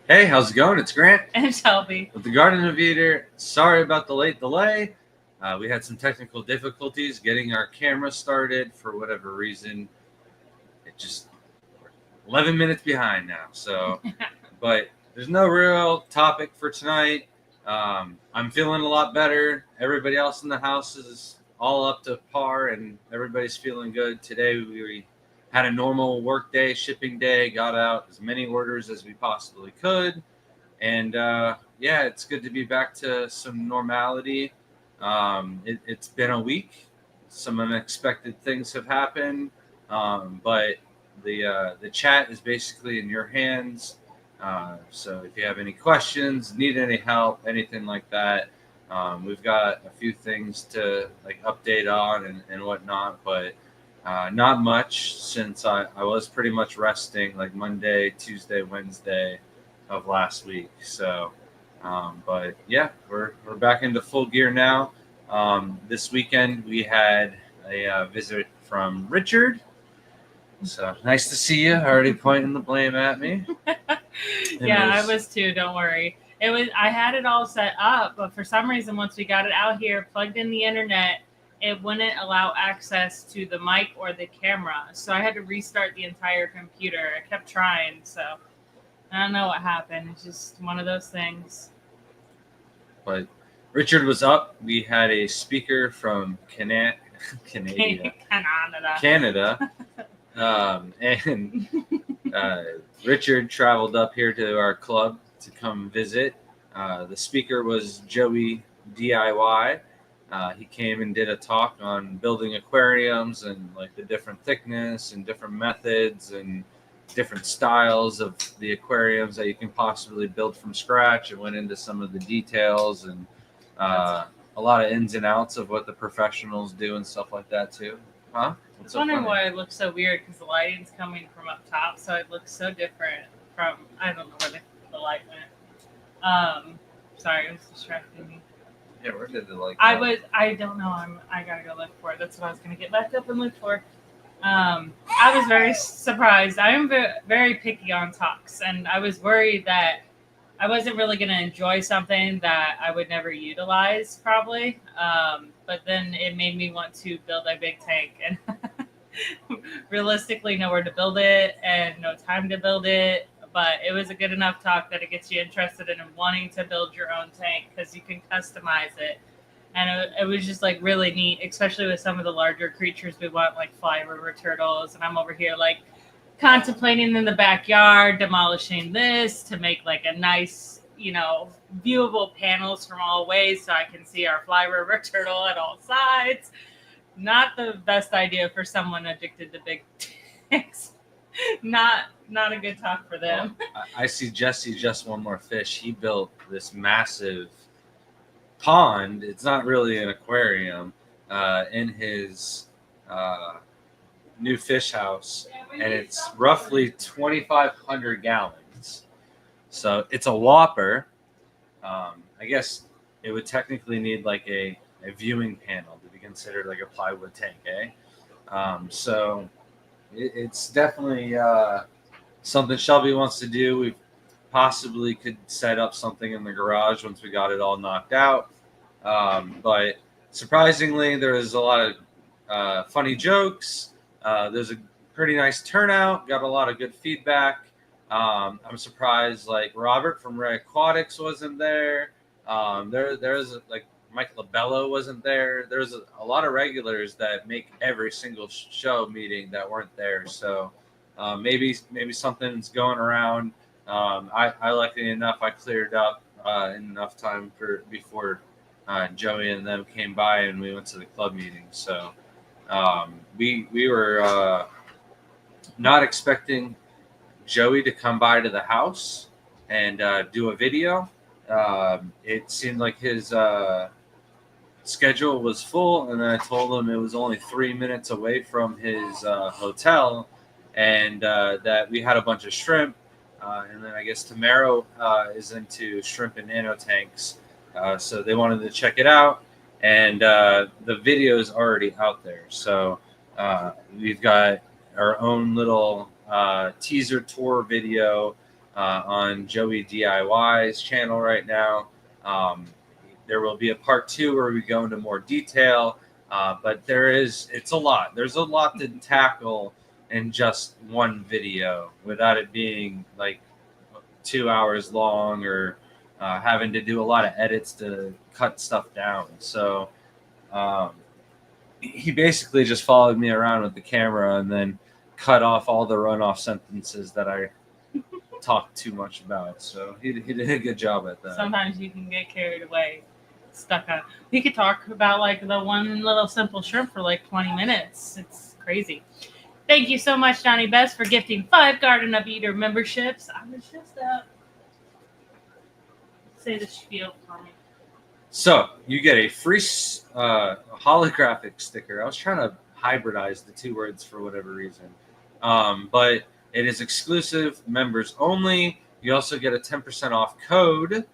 Hey, how's it going? It's Grant And Shelby. with the Garden of Eden. Sorry about the late delay. We had some technical difficulties getting our camera started for whatever reason. It just 11 minutes behind now. So, but there's no real topic for tonight. I'm feeling a lot better. Everybody else in the house is all up to par, and everybody's feeling good. Today we had a normal work day, shipping day. Got out as many orders as we possibly could. And yeah, it's good to be back to some normality. It's been a week. Some unexpected things have happened, but the chat is basically in your hands. So if you have any questions, need any help, anything like that, we've got a few things to like update on and whatnot, but not much since I was pretty much resting like Monday, Tuesday, Wednesday of last week. So, but yeah, we're back into full gear now. This weekend we had a visit from Richard. So nice to see you. Already pointing the blame at me. Yeah, I was too. Don't worry. I had it all set up, but for some reason, once we got it out here, plugged in the internet, it wouldn't allow access to the mic or the camera. So I had to restart the entire computer. I kept trying, so I don't know what happened. It's just one of those things. But Richard was up. We had a speaker from Canada. And Richard traveled up here to our club to come visit. The speaker was Joey DIY. He came and did a talk on building aquariums and like the different thickness and different methods and different styles of the aquariums that you can possibly build from scratch. It went into some of the details and a lot of ins and outs of what the professionals do and stuff like that too. Huh? I was wondering why it looks so weird because the lighting's coming from up top, so it looks so different from, I don't know where the light went. Sorry, it was distracting me. Yeah, where did the light go? I don't know. I gotta go look for it. That's what I was gonna get back up and look for. I was very surprised. I am very picky on talks, and I was worried that I wasn't really going to enjoy something that I would never utilize, probably. But then it made me want to build a big tank, and realistically, nowhere to build it and no time to build it. But it was a good enough talk that it gets you interested in wanting to build your own tank because you can customize it. And it was just like really neat, especially with some of the larger creatures we want, like fly river turtles. And I'm over here like contemplating in the backyard, demolishing this to make like a nice, viewable panels from all ways so I can see our fly river turtle at all sides. Not the best idea for someone addicted to big tanks. Not a good talk for them. Well, I see Jesse, just one more fish. He built this massive pond. It's not really an aquarium in his new fish house, and it's roughly 2,500 gallons. So it's a whopper. I guess it would technically need like a viewing panel to be considered like a plywood tank, so it's definitely something Shelby wants to do. We possibly could set up something in the garage once we got it all knocked out. But surprisingly, there was a lot of funny jokes. There's a pretty nice turnout. Got a lot of good feedback. I'm surprised like Robert from Ray Aquatics wasn't there. There's like Mike Labello wasn't there. There's a lot of regulars that make every single show meeting that weren't there. So maybe something's going around. I luckily enough I cleared up in enough time before Joey and them came by and we went to the club meeting. So we were not expecting Joey to come by to the house and do a video. It seemed like his schedule was full, and then I told him it was only 3 minutes away from his hotel, and that we had a bunch of shrimp. And then I guess Tamaro is into shrimp and nano tanks, so they wanted to check it out. And the video is already out there. So we've got our own little teaser tour video on Joey DIY's channel right now. There will be a part 2 where we go into more detail, but it's a lot. There's a lot to tackle in just one video without it being like 2 hours long or having to do a lot of edits to cut stuff down. So he basically just followed me around with the camera and then cut off all the runoff sentences that I talked too much about. So he did a good job at that. Sometimes you can get carried away, stuck on. We could talk about like the one little simple shrimp for like 20 minutes. It's crazy. Thank you so much, Johnny Best, for gifting 5 Garden of Eater memberships. I was just say the spiel for me. So you get a free holographic sticker. I was trying to hybridize the 2 words for whatever reason, but it is exclusive, members only. You also get a 10% off code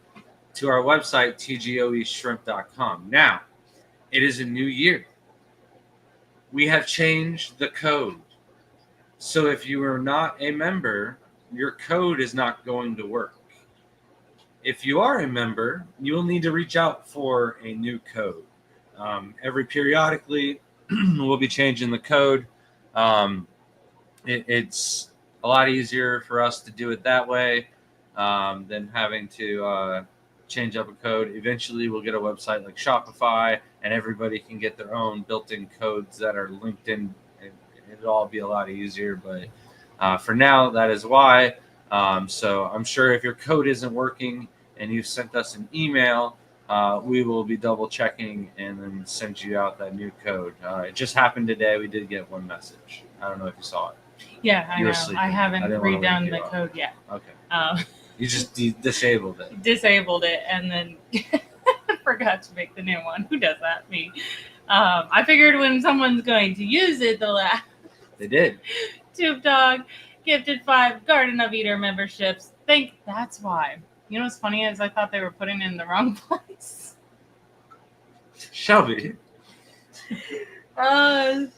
to our website, tgoeshrimp.com. Now, it is a new year. We have changed the code. So if you are not a member, your code is not going to work. If you are a member, you will need to reach out for a new code. Every periodically, we'll be changing the code. It's a lot easier for us to do it that way than having to change up a code. Eventually, we'll get a website like Shopify, and everybody can get their own built-in codes that are linked in. And it'll all be a lot easier. But for now, that is why. So I'm sure if your code isn't working and you've sent us an email, we will be double checking and then send you out that new code. It just happened today. We did get one message. I don't know if you saw it. Yeah, I know. I haven't redone the code yet. Okay. You just disabled it. Disabled it and then forgot to make the new one. Who does that? Me. I figured when someone's going to use it, they'll laugh. They did. Tube Dog gifted 5 Garden of Eater memberships. Think that's why. You know what's funny is I thought they were putting it in the wrong place. Shelby.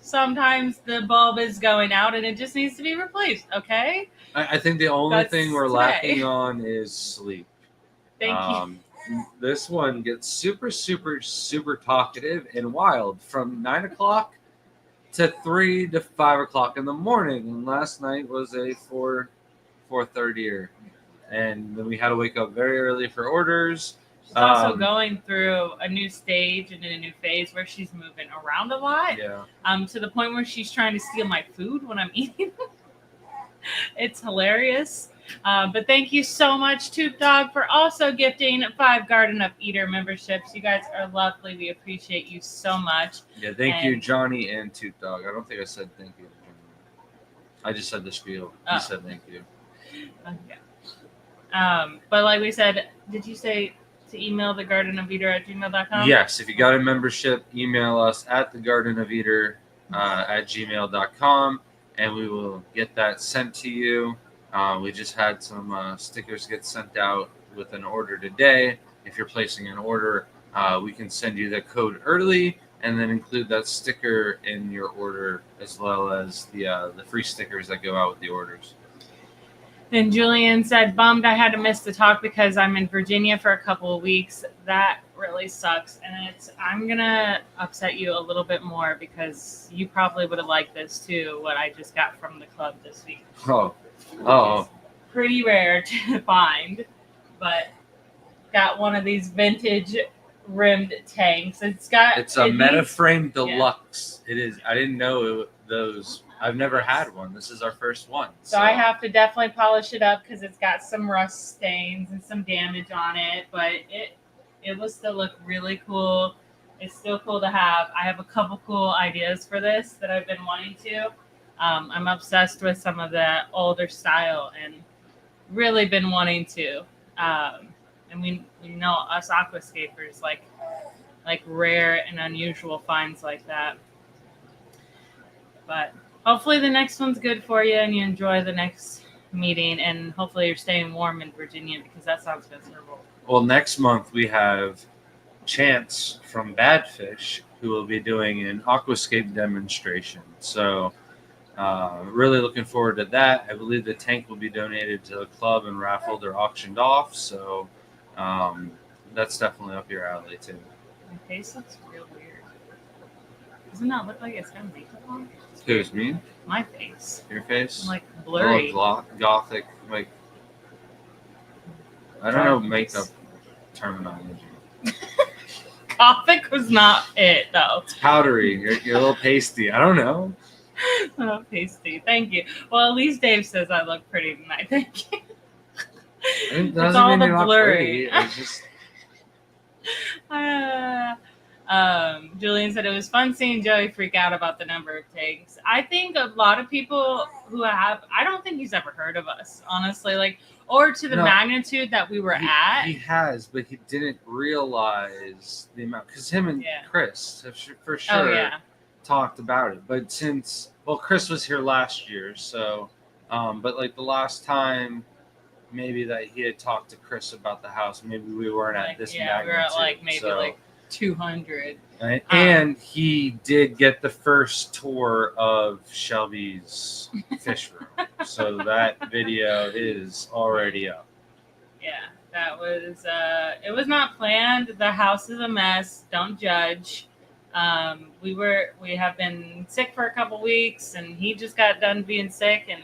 Sometimes the bulb is going out and it just needs to be replaced. Okay. I think the only thing we're today. lacking on is sleep. Thank you. This one gets super, super, super talkative and wild from 9 o'clock to 3 to 5 o'clock in the morning. And last night was a 4:30, and then we had to wake up very early for orders. She's also going through a new stage and in a new phase where she's moving around a lot. Yeah. To the point where she's trying to steal my food when I'm eating. It's hilarious. But thank you so much, Tube Dog, for also gifting 5 Garden of Eater memberships. You guys are lovely. We appreciate you so much. Yeah, thank you, Johnny and Tube Dog. I don't think I said thank you. I just said the spiel. You said thank you. Okay. But like we said, did you say to email thegardenofeater@gmail.com? Yes, if you got a membership, email us at thegardenofeater at gmail.com, and we will get that sent to you. We just had some stickers get sent out with an order today. If you're placing an order, we can send you the code early and then include that sticker in your order, as well as the free stickers that go out with the orders. And Julian said, bummed I had to miss the talk because I'm in Virginia for a couple of weeks. That really sucks. And I'm going to upset you a little bit more because you probably would have liked this too, what I just got from the club this week. Oh. Pretty rare to find, but got one of these vintage rimmed tanks. It's a Metaframe Deluxe. Yeah. It is. I didn't know those. I've never had one. This is our first one. So I have to definitely polish it up because it's got some rust stains and some damage on it, but it will still look really cool. It's still cool to have. I have a couple cool ideas for this that I've been wanting to. I'm obsessed with some of the older style and really been wanting to. And we know us aquascapers like rare and unusual finds like that. But hopefully the next one's good for you and you enjoy the next meeting, and hopefully you're staying warm in Virginia because that sounds miserable. Well, next month we have Chance from Badfish who will be doing an aquascape demonstration. So Really looking forward to that. I believe the tank will be donated to the club and raffled or auctioned off. So that's definitely up your alley too. My face looks real weird. Doesn't that look like it's got makeup on? Who's me? My face. Your face? I'm like blurry. Gothic, like I don't know makeup terminology. Gothic was not it though. It's powdery. You're a little pasty. I don't know. Oh, pasty. Thank you. Well, at least Dave says I look pretty tonight. Thank you. It It's doesn't all mean the you're not blurry. pretty. It's just Julian said it was fun seeing Joey freak out about the number of takes. I think a lot of people who have, I don't think he's ever heard of us, honestly, like, or to the No. magnitude that we were at. He has, but he didn't realize the amount because him and Yeah. Chris have for sure Oh yeah, talked about it. But since Chris was here last year, so but like the last time maybe that he had talked to Chris about the house, maybe we weren't at this we magnitude. were at like maybe so, like 200. right? And he did get the first tour of Shelby's fish room, so that video is already up. Yeah, that was it was not planned. The house is a mess. Don't judge. We have been sick for a couple weeks, and he just got done being sick, and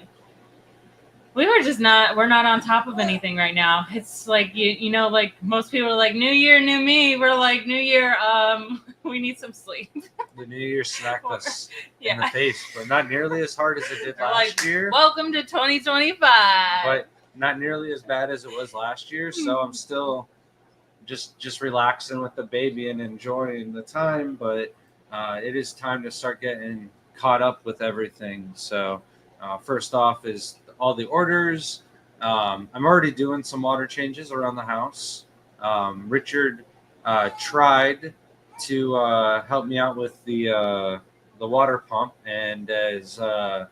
we're not on top of anything right now. It's like you know, like most people are like, New Year, new me. We're like, New Year, we need some sleep. The New Year smacked us in the Yeah. face, but not nearly as hard as it did They're last like, year. Welcome to 2025. But not nearly as bad as it was last year. So I'm still just relaxing with the baby and enjoying the time. But it is time to start getting caught up with everything. So first off is all the orders. I'm already doing some water changes around the house. Richard tried to help me out with the water pump, and as I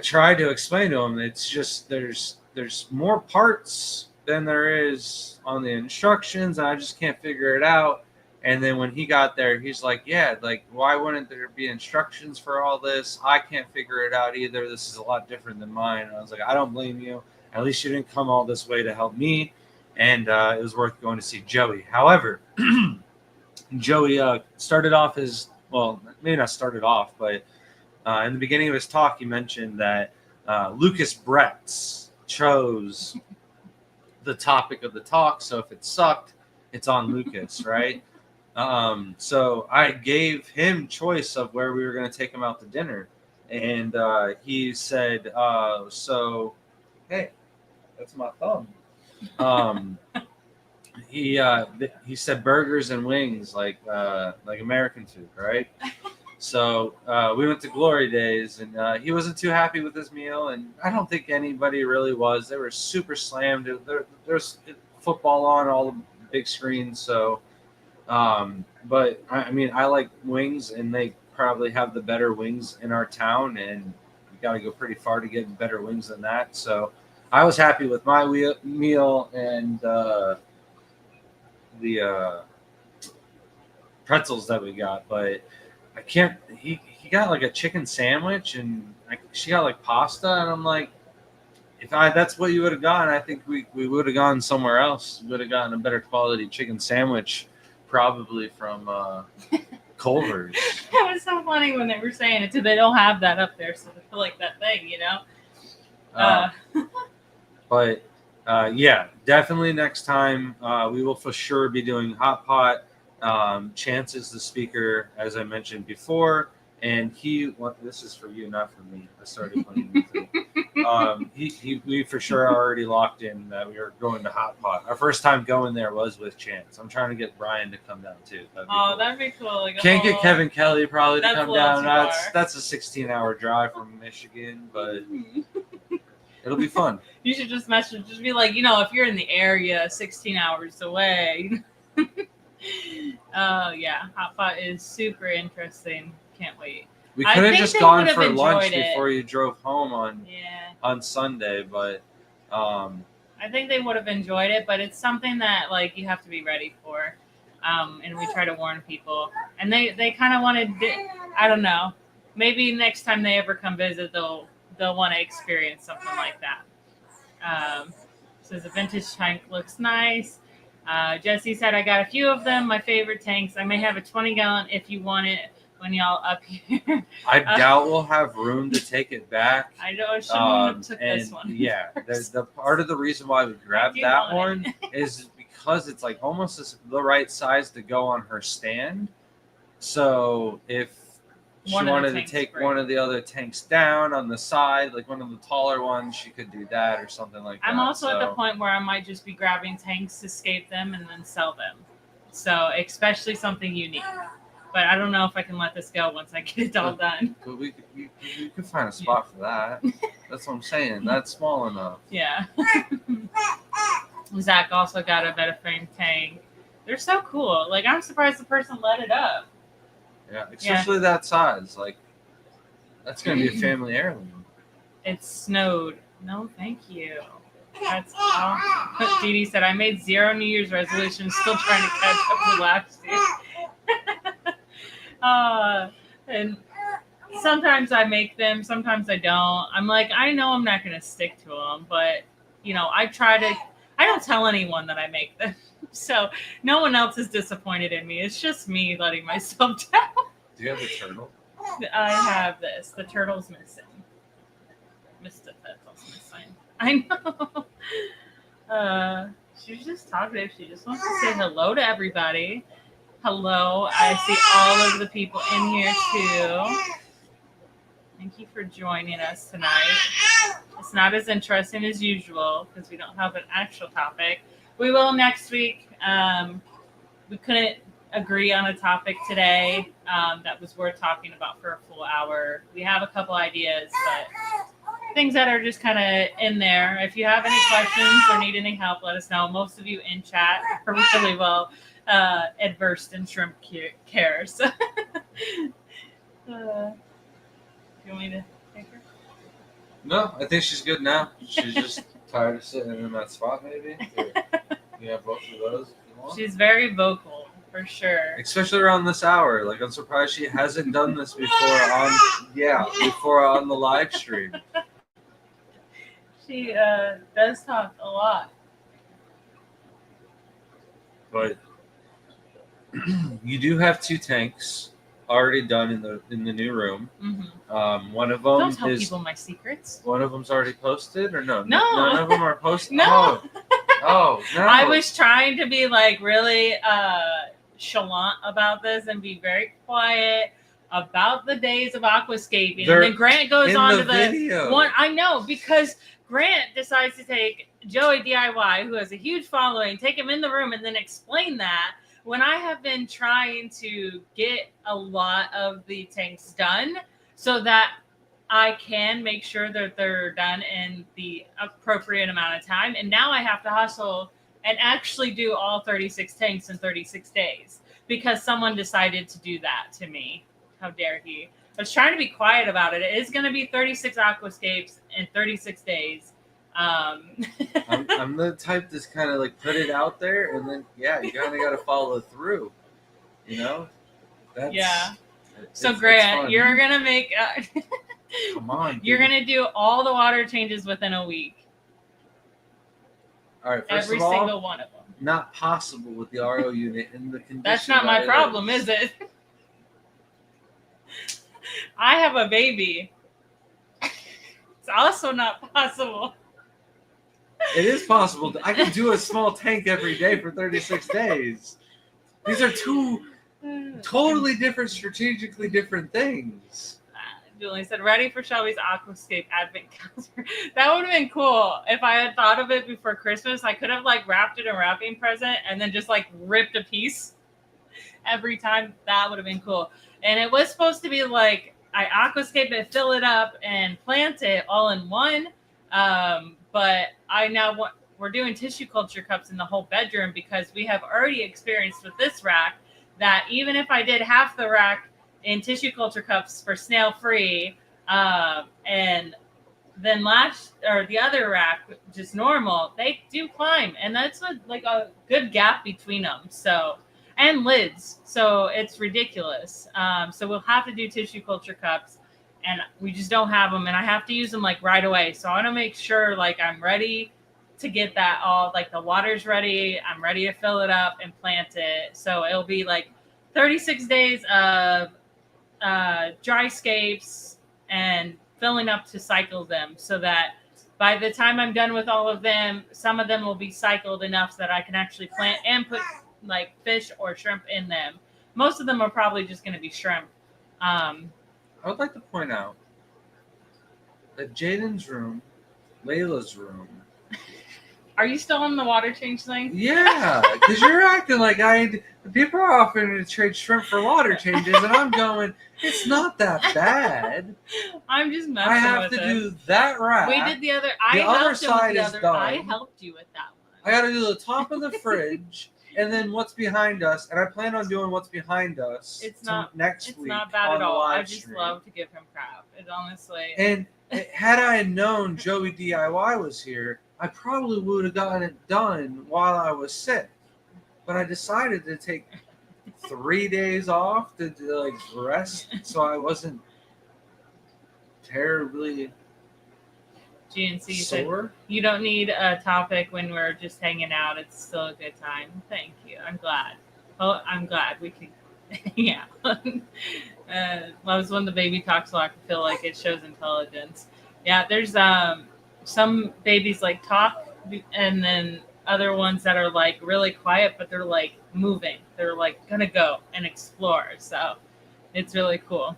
tried to explain to him, it's just there's more parts than there is on the instructions, and I just can't figure it out. And then when he got there, he's like, yeah, like, why wouldn't there be instructions for all this? I can't figure it out either. This is a lot different than mine. And I was like, I don't blame you. At least you didn't come all this way to help me. And it was worth going to see Joey. However, Joey started off maybe not started off, but in the beginning of his talk, he mentioned that Lucas Bretz chose the topic of the talk. So if it sucked, it's on Lucas, right? So I gave him choice of where we were going to take him out to dinner. And he said, so, hey, that's my thumb. He said burgers and wings, like American food, right? So we went to Glory Days, and he wasn't too happy with his meal, and I don't think anybody really was. They were super slammed. There's football on all the big screens, so. But I mean, I like wings, and they probably have the better wings in our town, and you got to go pretty far to get better wings than that. So I was happy with my meal and the pretzels that we got, but I can't. He got like a chicken sandwich, and she got like pasta, and I'm like, if that's what you would have gotten, I think we would have gone somewhere else. We would have gotten a better quality chicken sandwich, probably from Culver's. It was so funny when they were saying it too. They don't have that up there, so they feel like that thing, you know. But yeah, definitely next time we will for sure be doing hot pot. Chance is the speaker, as I mentioned before, and this is for you, not for me. I started playing with it. We for sure are already locked in that we are going to hot pot. Our first time going there was with Chance. I'm trying to get Brian to come down too. That'd be cool. Like Can't get Kevin Kelly probably to That's come a little down. too far. That's a 16-hour drive from Michigan, but it'll be fun. You should just message, just be like, if you're in the area, 16 hours away. Yeah, hot pot is super interesting. Can't wait. We I could have think just they gone would've for lunch enjoyed it. before you drove home Yeah, on Sunday, but I think they would have enjoyed it, but it's something that like you have to be ready for. And we try to warn people, and they kind of wanted. I don't know. maybe next time they ever come visit, they'll want to experience something like that. Says the vintage tank looks nice. Jesse said, I got a few of them. My favorite tanks. I may have a 20-gallon if you want it when y'all up here. I doubt we'll have room to take it back. I know I shouldn't have took this one. Yeah, the part of the reason why we grabbed that one is because it's like almost the right size to go on her stand. So if she wanted to take one of the other tanks down on the side, like one of the taller ones, she could do that or something like that. I'm also at the point where I might just be grabbing tanks to escape them and then sell them. So especially something unique. But I don't know if I can let this go once I get it all done. But you could find a spot for that. That's what I'm saying. That's small enough. Yeah. Zach also got a Metaframe tank. They're so cool. Like, I'm surprised the person let it up. Yeah, especially that size. Like, that's going to be a family heirloom. It snowed. No, thank you. That's awesome. Dee Dee said, I made 0 New Year's resolutions, still trying to catch up to last year. And sometimes I make them, sometimes I don't. I'm like, I know I'm not going to stick to them, but, you know, I don't tell anyone that I make them. So no one else is disappointed in me. It's just me letting myself down. Do you have a turtle? I have this. The turtle's missing. Mr. Turtle's missing. I know. She's just talkative. She just wants to say hello to everybody. Hello. I see all of the people in here too. Thank you for joining us tonight. It's not as interesting as usual because we don't have an actual topic. We will next week. We couldn't agree on a topic today that was worth talking about for a full hour. We have a couple ideas, but things that are just kind of in there. If you have any questions or need any help, let us know. Most of you in chat are really well adversed in shrimp care. So, you want me to take her? No, I think she's good now. She's just tired of sitting in that spot, maybe. You have both of those if you want. She's very vocal, for sure. Especially around this hour. Like, I'm surprised she hasn't done this before on the live stream. She does talk a lot. But you do have 2 tanks already done in the new room. Mm-hmm. One of them Don't tell people my secrets. One of them's already posted, or no? No. None of them are posted. No. Oh no! I was trying to be like really chalant about this and be very quiet about the days of aquascaping. And then Grant goes on to the video. One. I know, because Grant decides to take Joey DIY, who has a huge following, take him in the room and then explain that. When I have been trying to get a lot of the tanks done so that I can make sure that they're done in the appropriate amount of time. And now I have to hustle and actually do all 36 tanks in 36 days because someone decided to do that to me. How dare he? I was trying to be quiet about it. It is going to be 36 aquascapes in 36 days. I'm the type that's kind of like put it out there, and then you kind of got to follow through. You know? So Grant, you're gonna make. Come on. You're gonna do all the water changes within a week. All right. First Every of all, single one of them. Not possible with the RO unit in the condition. That's not my problem, is it? I have a baby. It's also not possible. It is possible. I can do a small tank every day for 36 days. These are 2 totally different, strategically different things. Julie said, ready for Shelby's Aquascape Advent calendar. That would have been cool. If I had thought of it before Christmas, I could have like wrapped it in a wrapping present and then just like ripped a piece every time. That would have been cool. And it was supposed to be like, I aquascape it, fill it up, and plant it all in one. But we're doing tissue culture cups in the whole bedroom because we have already experienced with this rack that even if I did half the rack in tissue culture cups for snail free, and then the other rack just normal, they do climb, and that's like a good gap between them. So, and lids, so it's ridiculous. So we'll have to do tissue culture cups. and we just don't have them, and I have to use them like right away. So I want to make sure like I'm ready to get that all, like the water's ready. I'm ready to fill it up and plant it. So it'll be like 36 days of dry scapes and filling up to cycle them, so that by the time I'm done with all of them, some of them will be cycled enough that I can actually plant and put like fish or shrimp in them. Most of them are probably just going to be shrimp. I would like to point out that Jaden's room, Layla's room. Are you still on the water change thing? Yeah, because you're acting like people are offering to trade shrimp for water changes, and I'm going, it's not that bad. I'm just messing I have with to it. do that rack. We did the other. The I other helped him with side the is other. done. I helped you with that one. I got to do the top of the fridge, and then what's behind us, and I plan on doing what's behind us. It's not next It's week. not bad on at the all. live I just stream. love to give him crap. It honestly. And had I known Joey DIY was here, I probably would have gotten it done while I was sick. But I decided to take 3 days off to like rest, so I wasn't terribly GNC said, sore. you don't need a topic when we're just hanging out. It's still a good time. Thank you. I'm glad. Oh, I'm glad we could. Yeah. Loves when the baby talks a lot. I feel like it shows intelligence. Yeah, there's some babies like talk, and then other ones that are like really quiet, but they're like moving. They're like gonna go and explore. So it's really cool.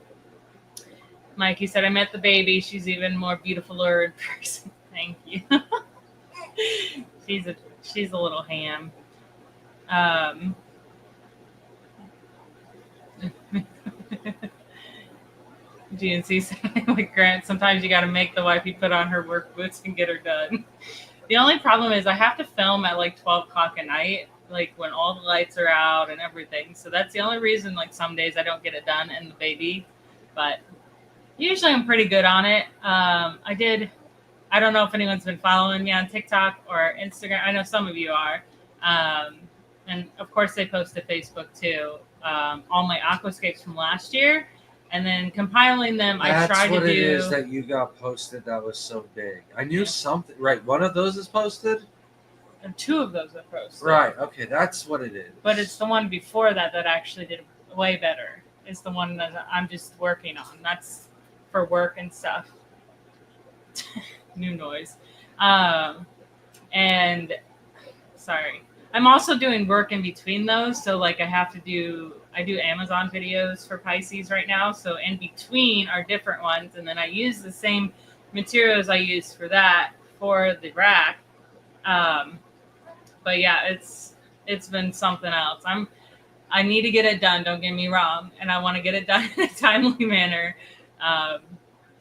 Mikey said, I met the baby. She's even more beautifuler in person. Thank you. She's a little ham. GNC said, like Grant, sometimes you got to make the wifey put on her work boots and get her done. The only problem is I have to film at like 12 o'clock at night, like when all the lights are out and everything. So that's the only reason, like some days I don't get it done and the baby, but usually I'm pretty good on it. I don't know if anyone's been following me on TikTok or Instagram. I know some of you are. And of course they post to Facebook too. All my aquascapes from last year, and then compiling them. That's I tried what to do. it is that you got posted. That was so big. I knew something. Right, one of those is posted. And 2 of those are posted. Right. Okay, that's what it is. But it's the one before that that actually did way better. It's the one that I'm just working on. That's for work and stuff. New noise. And sorry. I'm also doing work in between those. So like I do Amazon videos for Pisces right now. So in between are different ones. And then I use the same materials I used for that for the rack. But yeah, it's been something else. I need to get it done. Don't get me wrong. And I want to get it done in a timely manner.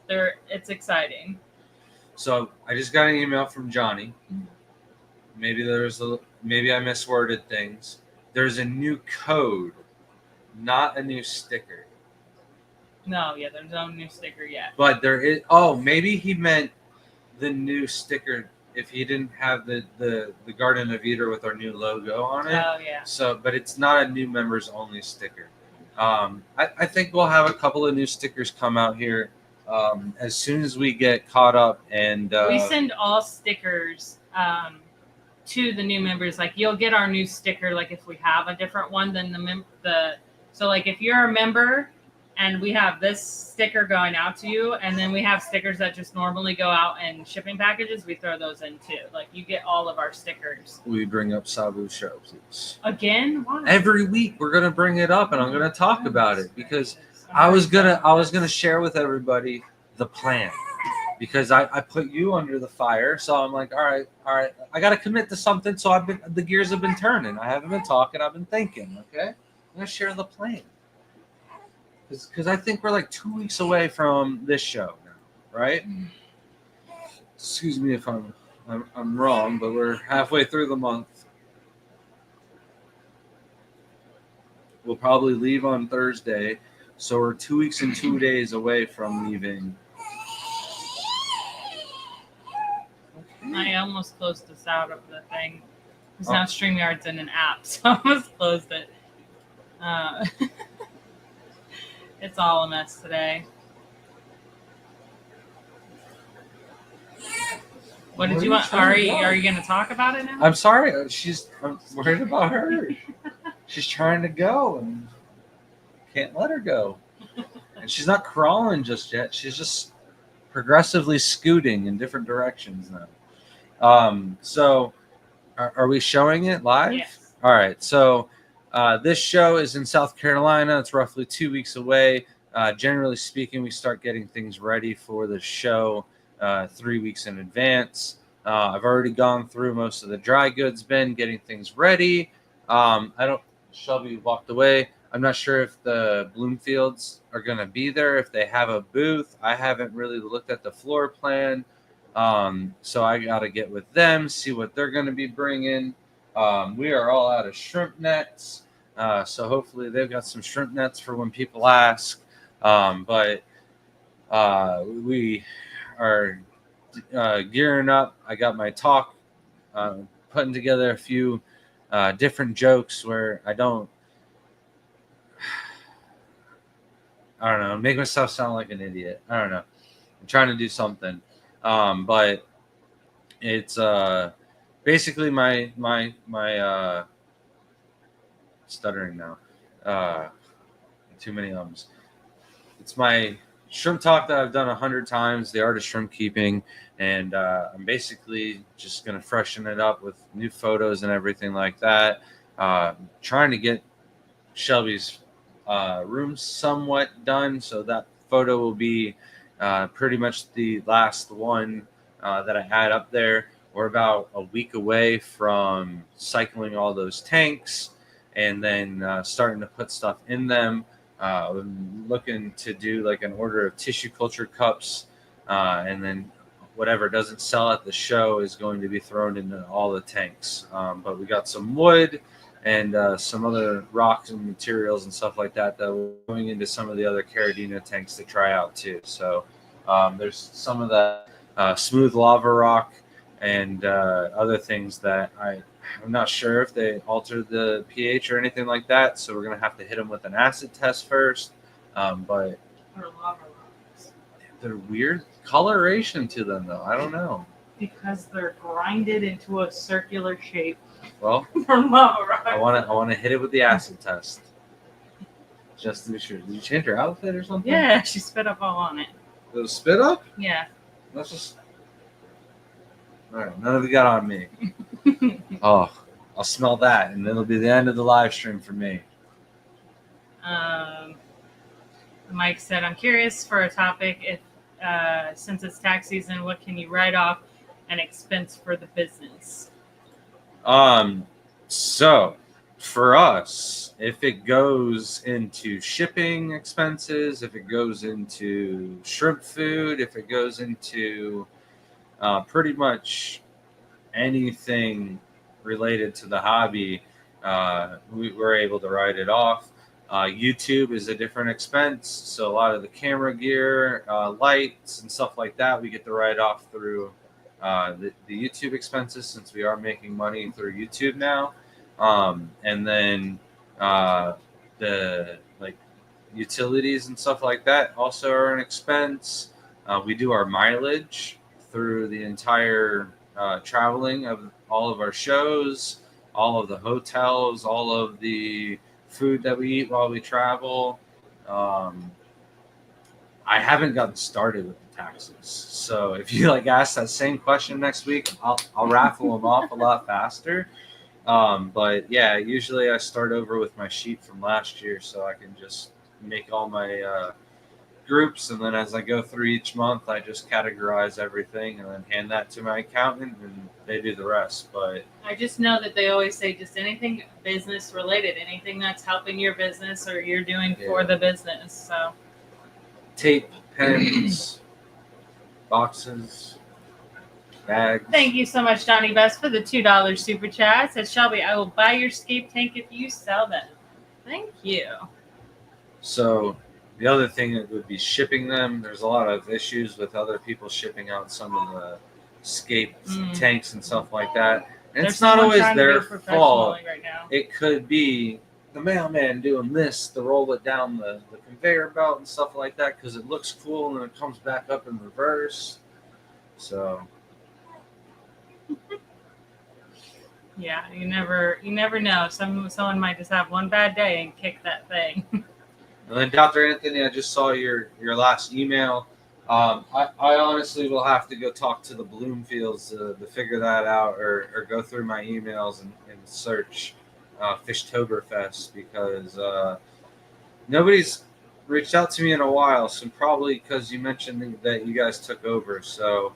It's exciting. So I just got an email from Johnny. Maybe I misworded things. There's a new code, not a new sticker. No, yeah, there's no new sticker yet. But there is. Oh, maybe he meant the new sticker if he didn't have the Garden of Eden with our new logo on it. Oh yeah. So, but it's not a new members only sticker. I think we'll have a couple of new stickers come out here as soon as we get caught up. And we send all stickers to the new members. Like you'll get our new sticker. Like if we have a different one than so like if you're a member and we have this sticker going out to you, and then we have stickers that just normally go out in shipping packages, we throw those in too. Like you get all of our stickers. We bring up Sabu Show, please. Again? Why? Every week we're gonna bring it up, and I'm gonna talk about it because I was gonna share with everybody the plan, because I put you under the fire, so I'm like, all right, I gotta commit to something. So the gears have been turning. I haven't been talking. I've been thinking. Okay, I'm gonna share the plan because I think we're like 2 weeks away from this show now, right? Excuse me if I'm wrong, but we're halfway through the month. We'll probably leave on Thursday, so we're 2 weeks and 2 days away from leaving. I almost closed this out of the thing. Because now StreamYard's in an app, so I almost closed it. It's all a mess today. What Where did you are you want? trying to go? Are you going to talk about it now? I'm sorry. I'm worried about her. She's trying to go and can't let her go. And she's not crawling just yet. She's just progressively scooting in different directions now. So are we showing it live? Yes. All right. So this show is in South Carolina. It's roughly 2 weeks away. Generally speaking, we start getting things ready for the show 3 weeks in advance. I've already gone through most of the dry goods bin, getting things ready. Shelby walked away. I'm not sure if the Bloomfields are going to be there, if they have a booth. I haven't really looked at the floor plan. So I got to get with them, see what they're going to be bringing. We are all out of shrimp nets. So hopefully they've got some shrimp nets for when people ask. But we are gearing up. I got my talk, putting together a few different jokes where I don't know, make myself sound like an idiot. I don't know. I'm trying to do something. But it's basically my stuttering now. Too many ums. It's my shrimp talk that I've done 100 times, the art of shrimp keeping, and I'm basically just gonna freshen it up with new photos and everything like that. Trying to get Shelby's room somewhat done, so that photo will be pretty much the last one that I had up there. We're about a week away from cycling all those tanks and then starting to put stuff in them. I'm looking to do like an order of tissue culture cups, and then whatever doesn't sell at the show is going to be thrown into all the tanks. But we got some wood and some other rocks and materials and stuff like that we're going into some of the other Caradina tanks to try out too. So there's some of that smooth lava rock and other things that I'm not sure if they altered the pH or anything like that. So we're going to have to hit them with an acid test first. But Or lava rocks. they're weird coloration to them though. I don't know. Because they're grinded into a circular shape Well, from lava rocks. I want to hit it with the acid test. Just to be sure. Did you change your outfit or something? Yeah, she spit up all on it. It was spit up? Yeah. Let's just. All right, none of it got on me. Oh, I'll smell that, and it'll be the end of the live stream for me. Mike said, I'm curious for a topic. If since it's tax season, what can you write off an expense for the business? So for us, if it goes into shipping expenses, if it goes into shrimp food, if it goes into pretty much anything related to the hobby, we're able to write it off. YouTube is a different expense, so a lot of the camera gear, lights, and stuff like that, we get to write off through the YouTube expenses, since we are making money through YouTube now. And then the like utilities and stuff like that also are an expense. We do our mileage through the entire traveling of all of our shows, all of the hotels, all of the food that we eat while we travel. I haven't gotten started with the taxes, so if you like ask that same question next week, I'll raffle them off a lot faster. But yeah, usually I start over with my sheet from last year, so I can just make all my groups, and then as I go through each month, I just categorize everything and then hand that to my accountant, and they do the rest. But I just know that they always say just anything business related, anything that's helping your business or you're doing for the business. So tape, pens, boxes, bags. thank you so much, Donnie Best, for the $2 super chat. Said Shelby, I will buy your scape tank if you sell them. Thank you. So the other thing that would be shipping them. There's a lot of issues with other people shipping out some of the scape tanks and stuff like that. And it's not always their fault. Right now. It could be the mailman doing this to roll it down the conveyor belt and stuff like that, because it looks cool and then it comes back up in reverse. So Yeah, you never know. Someone might just have one bad day and kick that thing. And then Dr. Anthony, I just saw your last email. I honestly will have to go talk to the Bloomfields to figure that out, or go through my emails and search Fishtoberfest, because nobody's reached out to me in a while. So probably because you mentioned that you guys took over. So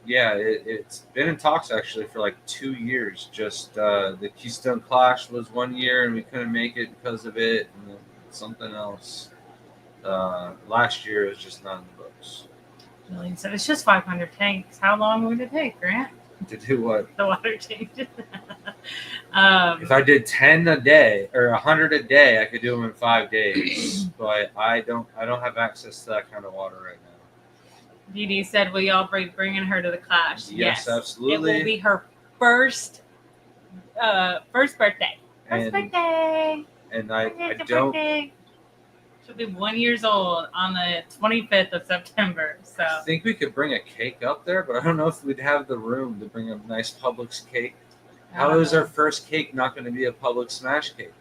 yeah, it's been in talks actually for like 2 years. Just the Keystone Clash was 1 year and we couldn't make it because of it, and then something else. Last year was just not in the books. Julian said it's just 500 tanks. How long would it take, Grant? To do what? The water changes. If I did 10 a day or 100 a day, I could do them in 5 days. But I don't have access to that kind of water right now. Dee Dee said, "Will y'all be bringing her to the Clash?" Yes, absolutely. It will be her first birthday. First And- birthday. And I Birthday, don't. birthday. She'll be 1 year old on the 25th of September. So I think we could bring a cake up there, but I don't know if we'd have the room to bring a nice Publix cake. How is our first cake not going to be a Publix smash cake?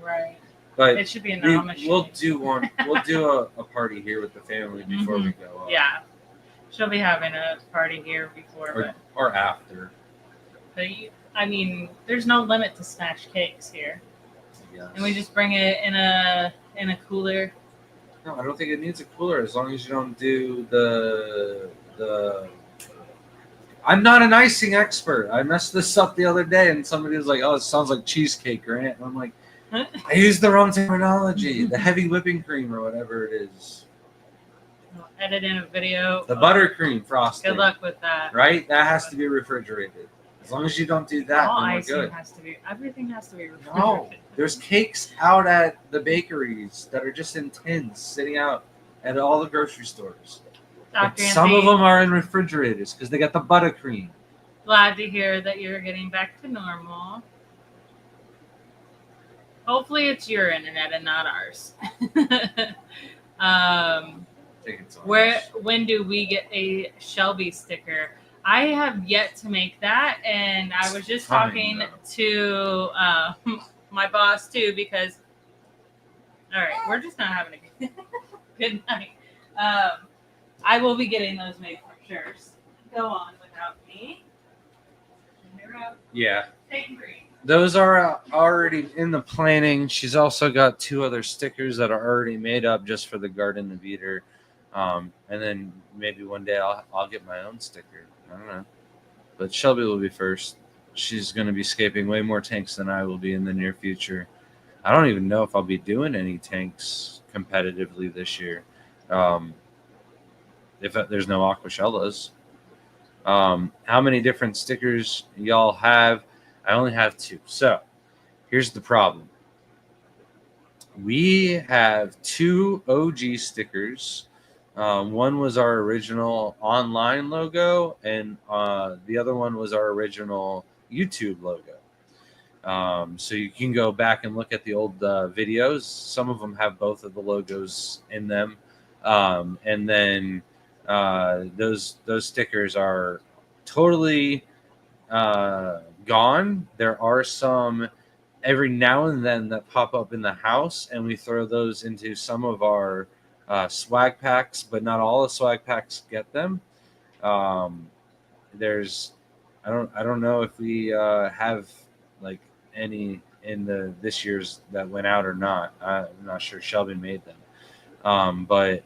right? But It should be an Amish. we'll do one. We'll do a party here with the family before we go up. Yeah, she'll be having a party here before, Or after. but I mean, there's no limit to smash cakes here, Yes. and we just bring it in a cooler. No, I don't think it needs a cooler as long as you don't do the. I'm not an icing expert. I messed this up the other day, and somebody was like, "Oh, it sounds like cheesecake, Grant." And I'm like, I used the wrong terminology. The heavy whipping cream or whatever it is. I'll edit in a video. The buttercream frosting. Good luck with that. Right? That has to be refrigerated. As long as you don't do that, All then we're icing good. has to be. Everything has to be refrigerated. No, there's cakes out at the bakeries that are just in tins, sitting out at all the grocery stores. But Dr. some of Anthony, them are in refrigerators because they got the buttercream. glad to hear that you're getting back to normal. Hopefully, it's your internet and not ours. Take it When do we get a Shelby sticker? I have yet to make that, and I was just Coming, talking to my boss too, because all right, we're just not having a good night. I will be getting those made for sure. Go on without me. Yeah. Take and breathe. Those are already in the planning. She's also got 2 other stickers that are already made up just for the Garden of Eder. And then maybe one day I'll get my own sticker. I don't know. But Shelby will be first. She's going to be scaping way more tanks than I will be in the near future. I don't even know if I'll be doing any tanks competitively this year. If there's no Aquashellas. How many different stickers y'all have? I only have 2. So here's the problem. We have 2 OG stickers. One was our original online logo, and the other one was our original YouTube logo. So you can go back and look at the old videos. Some of them have both of the logos in them. And then those stickers are totally gone. There are some every now and then that pop up in the house, and we throw those into some of our swag packs, but not all the swag packs get them. There's I don't know if we have like any in this year's that went out or not. I'm not sure. Shelby made them, but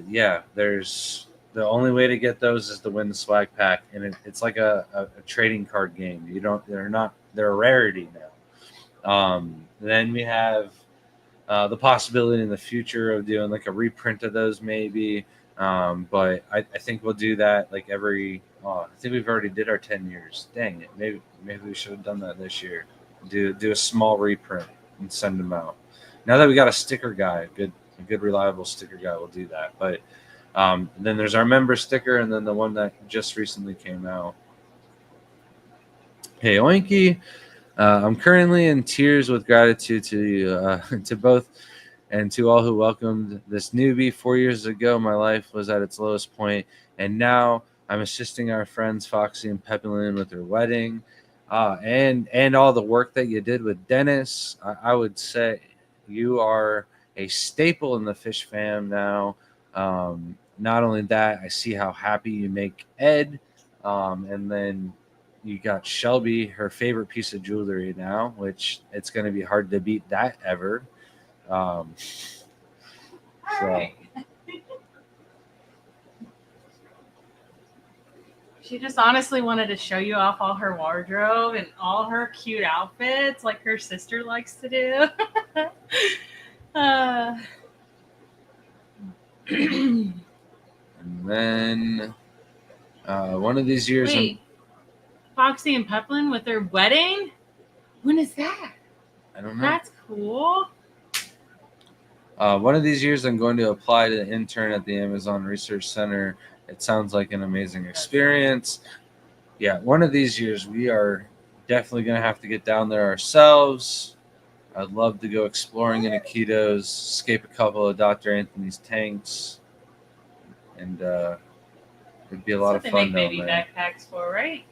yeah, there's the only way to get those is to win the swag pack, and it's like a trading card game. They're a rarity now. Then we have the possibility in the future of doing like a reprint of those maybe, but I think we'll do that like every. I think we've already did our 10 years. Dang it! Maybe we should have done that this year. Do a small reprint and send them out. Now that we got a sticker guy, a good reliable sticker guy, will do that. But then there's our member sticker, and then the one that just recently came out. Hey Oinky, I'm currently in tears with gratitude to you, to both and to all who welcomed this newbie. 4 years ago, my life was at its lowest point, and now I'm assisting our friends Foxy and Pepperlin with their wedding, and all the work that you did with Dennis. I would say you are a staple in the Fish fam now. Not only that, I see how happy you make Ed, and then you got Shelby, her favorite piece of jewelry now, which it's going to be hard to beat that ever. Um, All so right. She just honestly wanted to show you off all her wardrobe and all her cute outfits, like her sister likes to do. uh, and then one of these years, wait, Foxy and Peplin with their wedding? When is that? I don't know. That's cool. One of these years, I'm going to apply to intern at the Amazon Research Center. It sounds like an amazing experience. Yeah, one of these years, we are definitely going to have to get down there ourselves. I'd love to go exploring in Iquitos, escape a couple of Dr. Anthony's tanks, and it'd be a lot That's of what they fun make down baby there. backpacks for, right?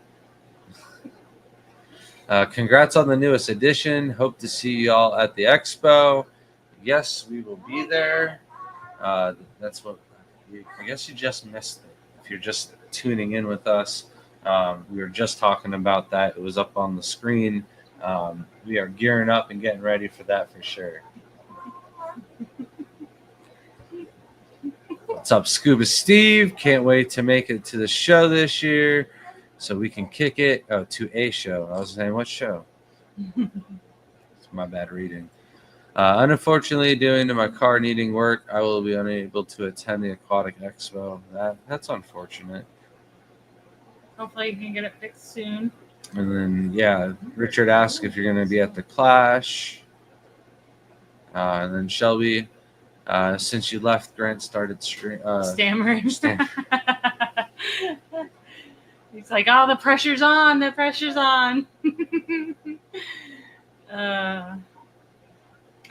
Congrats on the newest edition. Hope to see you all at the expo. Yes, we will be there. That's what I guess you just missed it. If you're just tuning in with us, we were just talking about that. It was up on the screen. We are gearing up and getting ready for that for sure. What's up, Scuba Steve? Can't wait to make it to the show this year so we can kick it. Oh, to a show. I was saying, what show? It's my bad reading. Unfortunately, due to my car needing work, I will be unable to attend the Aquatic Expo. That's unfortunate. Hopefully you can get it fixed soon. And then, yeah, Richard asked if you're going to be at the Clash. And then Shelby, since you left, Grant started Stammering. He's like, oh, the pressure's on. The pressure's on.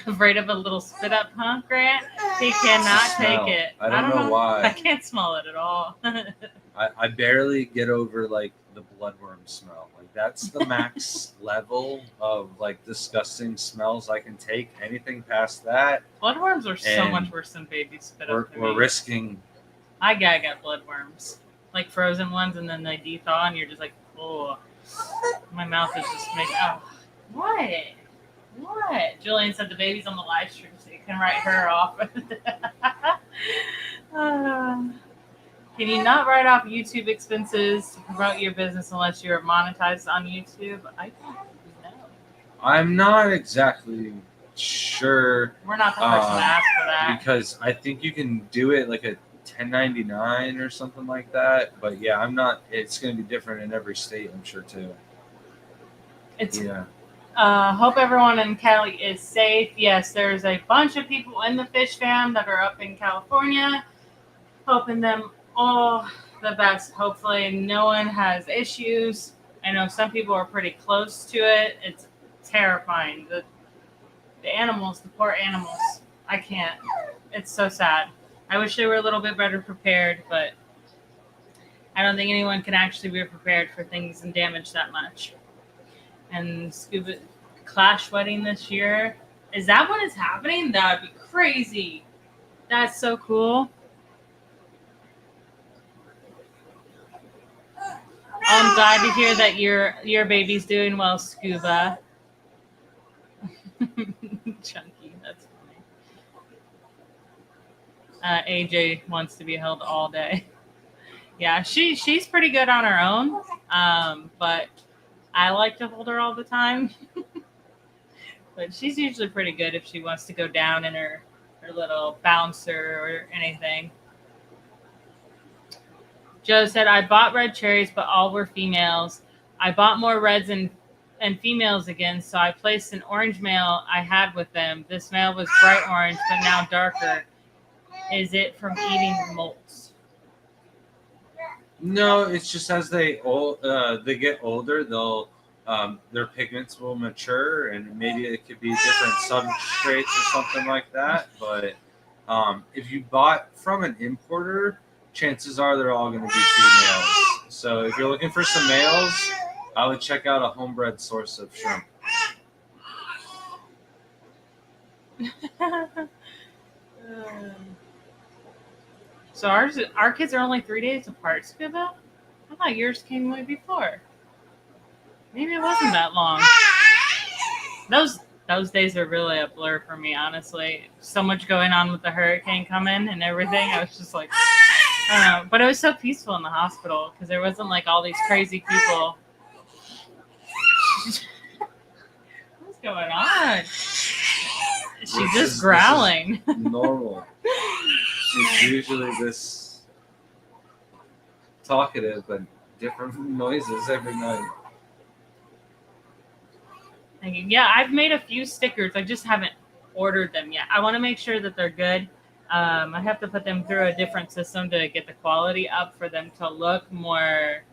Afraid of a little spit up, huh, Grant? He cannot take it. I don't know why. I can't smell it at all. I barely get over like the bloodworm smell. Like that's the max level of like disgusting smells I can take. Anything past that, Bloodworms are so And much worse than baby spit we're, up. To we're me. risking. I gag at bloodworms, like frozen ones, and then they de-thaw, and you're just like, oh, my mouth is just making. Oh, what? What? Julian said the baby's on the live stream, so you can write her off. Can you not write off YouTube expenses to promote your business unless you're monetized on YouTube? I don't know. I'm not exactly sure We're not the person to ask for that. because I think you can do it like a 1099 or something like that. But yeah, I'm not. It's going to be different in every state, I'm sure too. It's Yeah. hope everyone in Cali is safe. Yes, there's a bunch of people in the Fish fam that are up in California. Hoping them all the best. Hopefully no one has issues. I know some people are pretty close to it. It's terrifying. The animals, the poor animals. I can't. It's so sad. I wish they were a little bit better prepared, but I don't think anyone can actually be prepared for things and damage that much. And Scuba Clash wedding this year. Is that when it's happening? That would be crazy. That's so cool. I'm glad to hear that your baby's doing well, Scuba. Chunky, that's funny. AJ wants to be held all day. Yeah, she's pretty good on her own, but I like to hold her all the time. But she's usually pretty good if she wants to go down in her little bouncer or anything. Joe said, I bought red cherries, but all were females. I bought more reds and females again, so I placed an orange male I had with them. This male was bright orange, but now darker. Is it from eating molts? No, it's just as they get older, they'll their pigments will mature, and maybe it could be different substrates or something like that. But if you bought from an importer, chances are they're all going to be females. So if you're looking for some males, I would check out a homebred source of shrimp. So our kids are only 3 days apart, Scuba? I thought yours came way before. Maybe it wasn't that long. Those days are really a blur for me, honestly. So much going on with the hurricane coming and everything. I was just like, I don't know. But it was so peaceful in the hospital because there wasn't like all these crazy people. What's going on? She's just growling. Normal. She's usually this talkative, but different noises every night. Yeah, I've made a few stickers. I just haven't ordered them yet. I want to make sure that they're good. I have to put them through a different system to get the quality up for them to look more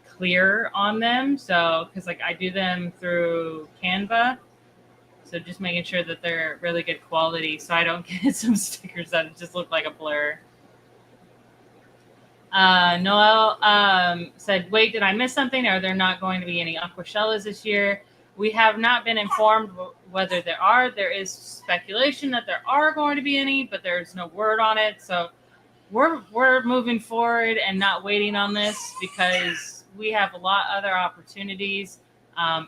clear on them. So, because like I do them through Canva, so just making sure that they're really good quality, so I don't get some stickers that just look like a blur. Noel said, "Wait, did I miss something? Are there not going to be any Aquashellas this year?" We have not been informed whether there are. There is speculation that there are going to be any, but there's no word on it. So we're moving forward and not waiting on this because we have a lot other opportunities.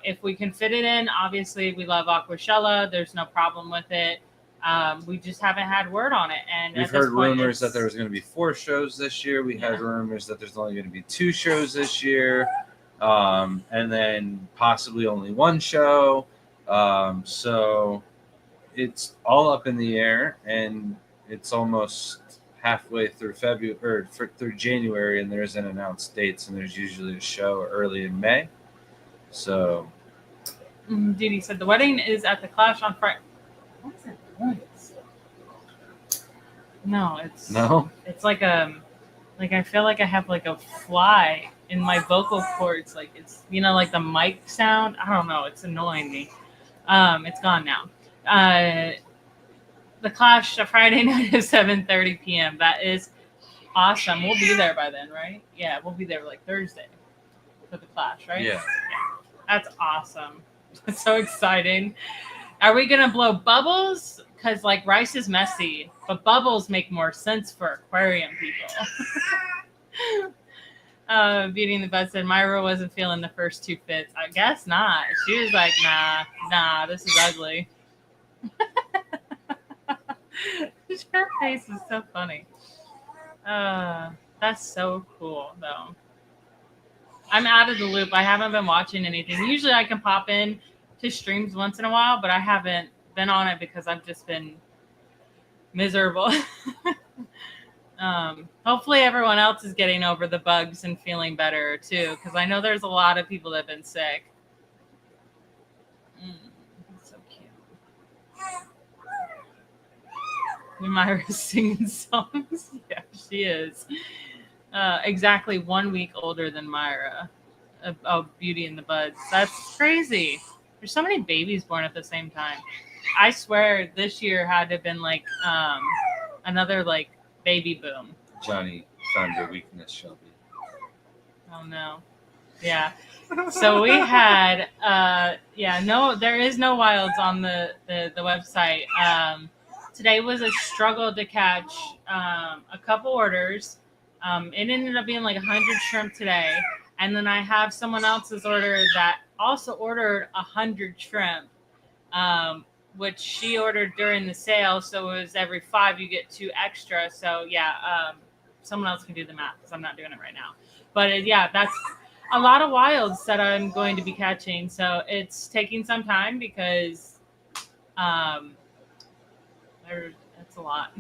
If we can fit it in, obviously we love Aquashella. There's no problem with it. We just haven't had word on it. And we've heard rumors that there was going to be 4 shows this year. We had rumors that there's only going to be 2 shows this year. And then possibly only 1 show. So it's all up in the air, and it's almost halfway through February or through January, and there's an announced dates, and there's usually a show early in May. So, Didi said the wedding is at the Clash on Friday. What's that noise? No, it's like I feel like I have like a fly in my vocal cords, like it's like the mic sound. I don't know, it's annoying me. It's gone now. The Clash Friday night at 7:30 p.m. That is awesome. We'll be there by then, right? Yeah, we'll be there like Thursday for the Clash, right? Yeah. That's awesome. It's so exciting. Are we gonna blow bubbles? Because like rice is messy, but bubbles make more sense for aquarium people. Beating the Bud said Myra wasn't feeling the first 2 fits. I guess not. She was like, nah, this is ugly. Her face is so funny. That's so cool though. I'm out of the loop. I haven't been watching anything. Usually I can pop in to streams once in a while, but I haven't been on it because I've just been miserable. Hopefully everyone else is getting over the bugs and feeling better too, because I know there's a lot of people that have been sick. So cute. Myra's singing songs. Yeah, she is. Exactly 1 week older than Myra of Beauty and the Buds. That's crazy. There's so many babies born at the same time. I swear this year had to have been like another like baby boom. Johnny found your weakness, Shelby. Oh no. Yeah. So we had there is no wilds on the website. Today was a struggle to catch a couple orders. It ended up being like 100 shrimp today. And then I have someone else's order that also ordered 100 shrimp, which she ordered during the sale. So it was every 5 you get 2 extra. So yeah, someone else can do the math because I'm not doing it right now. But that's a lot of wilds that I'm going to be catching. So it's taking some time because that's a lot.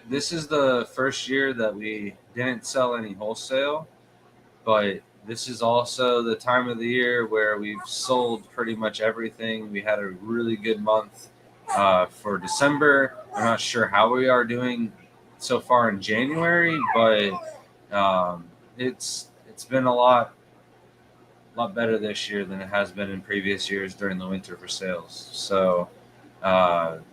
This is the first year that we didn't sell any wholesale, but this is also the time of the year where we've sold pretty much everything. We had a really good month for December. I'm not sure how we are doing so far in January, but it's been a lot better this year than it has been in previous years during the winter for sales. So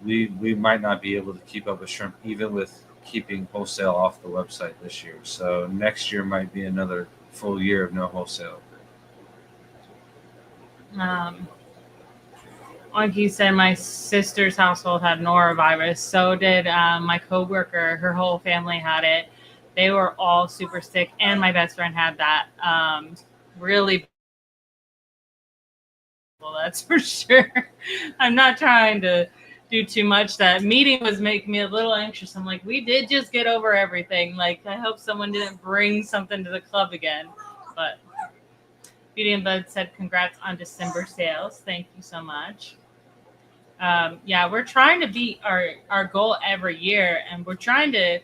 we might not be able to keep up with shrimp even with keeping wholesale off the website this year. So next year might be another full year of no wholesale. Like you said, my sister's household had norovirus. So did my coworker. Her whole family had it. They were all super sick, and my best friend had that. Really, well, that's for sure. I'm not trying to do too much. That meeting was making me a little anxious. I'm like, we did just get over everything. Like, I hope someone didn't bring something to the club again. But Beauty and Bud said, congrats on December sales. Thank you so much. Yeah, we're trying to beat our goal every year, and we're trying to,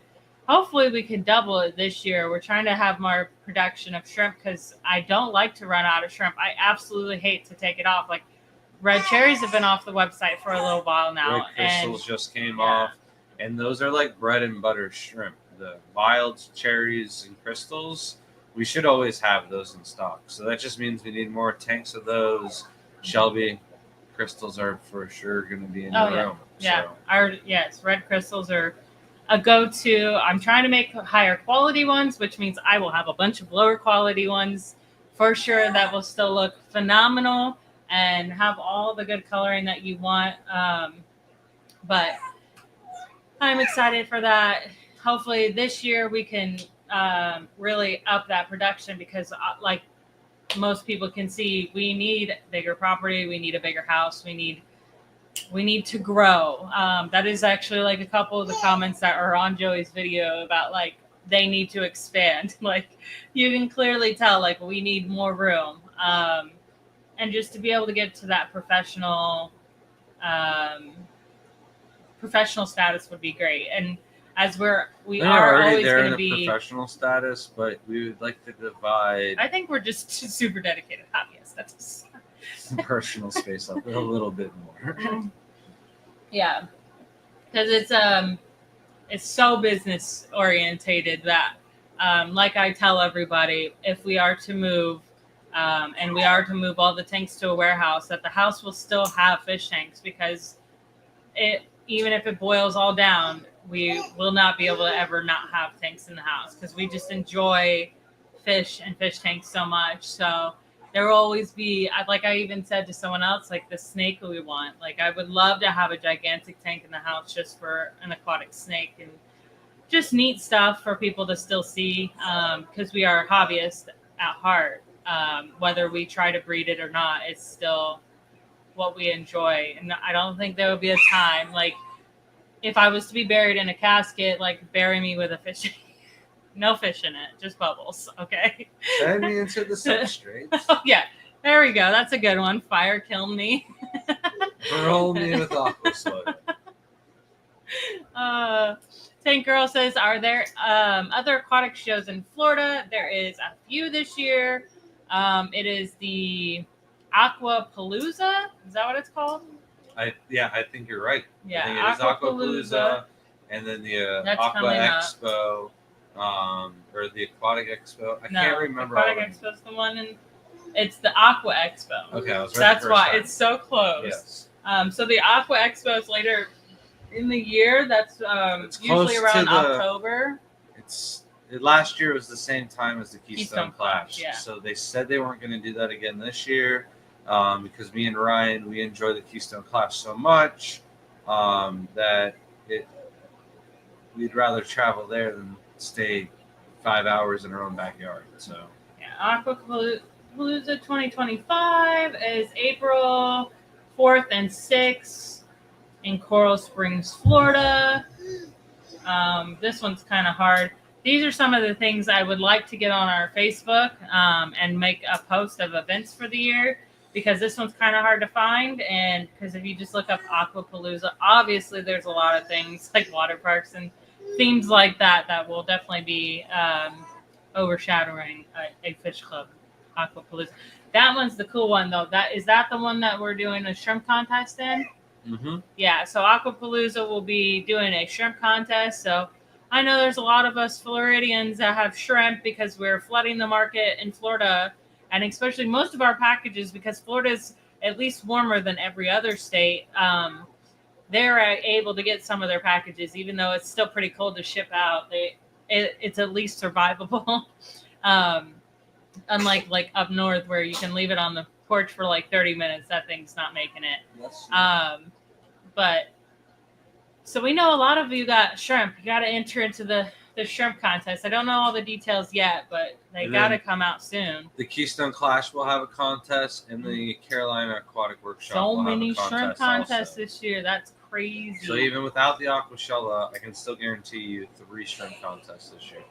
hopefully we can double it this year. We're trying to have more production of shrimp because I don't like to run out of shrimp. I absolutely hate to take it off. Like, red cherries have been off the website for a little while now. Red crystals just came off, and those are like bread and butter shrimp. The wild cherries and crystals, we should always have those in stock. So that just means we need more tanks of those. Shelby, crystals are for sure going to be in your room. Yeah, red crystals are a go-to. I'm trying to make higher quality ones, which means I will have a bunch of lower quality ones for sure that will still look phenomenal and have all the good coloring that you want. But I'm excited for that. Hopefully this year we can really up that production because like most people can see, we need bigger property. We need a bigger house. We need to grow. That is actually like a couple of the comments that are on Joey's video about like they need to expand. Like you can clearly tell like we need more room. And just to be able to get to that professional status would be great. And as we are always going to be professional status, but we would like to divide. I think we're just super dedicated hobbyists. That's personal space up a little bit more. Yeah, because it's so business orientated that like I tell everybody, if we are to move and we are to move all the tanks to a warehouse, that the house will still have fish tanks because even if it boils all down, we will not be able to ever not have tanks in the house because we just enjoy fish and fish tanks so much. So there will always be, like I even said to someone else, like the snake we want. Like I would love to have a gigantic tank in the house just for an aquatic snake and just neat stuff for people to still see because we are hobbyists at heart. Whether we try to breed it or not, it's still what we enjoy. And I don't think there would be a time, like if I was to be buried in a casket, like bury me with a fish. No fish in it, just bubbles. Okay. Send me into the substrate. Oh, yeah, there we go. That's a good one. Fire kill me. Roll me with aqua soda. Tank Girl says, are there other aquatic shows in Florida? There is a few this year. It is the Aquapalooza. Is that what it's called? I think you're right. Yeah, I think it is Aquapalooza, and then the Aqua Expo, or the Aquatic Expo. I can't remember. Aquatic Expo is the one, and it's the Aqua Expo. Okay, I was right. That's why it's so close. Yes. So the Aqua Expo is later in the year. That's usually around October. Last year was the same time as the Keystone Clash. Yeah. So they said they weren't going to do that again this year. Because me and Ryan, we enjoy the Keystone Clash so much that we'd rather travel there than stay 5 hours in our own backyard. So yeah, Aquapalooza 2025 is April 4th and 6th in Coral Springs, Florida. This one's kind of hard. These are some of the things I would like to get on our Facebook and make a post of events for the year. Because this one's kind of hard to find, and because if you just look up Aquapalooza, obviously there's a lot of things like water parks and themes like that will definitely be overshadowing a fish club, Aquapalooza. That one's the cool one, though. Is that the one that we're doing a shrimp contest in? Mm-hmm. Yeah, so Aquapalooza will be doing a shrimp contest. So I know there's a lot of us Floridians that have shrimp because we're flooding the market in Florida. And especially most of our packages, because Florida's at least warmer than every other state, they're able to get some of their packages, even though it's still pretty cold to ship out. It's at least survivable. Unlike like up north where you can leave it on the porch for like 30 minutes, that thing's not making it. But so we know a lot of you got shrimp. You got to enter into the shrimp contest. I don't know all the details yet, but they got to come out soon. The Keystone Clash will have a contest, and the Carolina Aquatic Workshop So will many have a contest shrimp contests also. this year. That's crazy. So even without the Aquashella, I can still guarantee you 3 shrimp contests this year.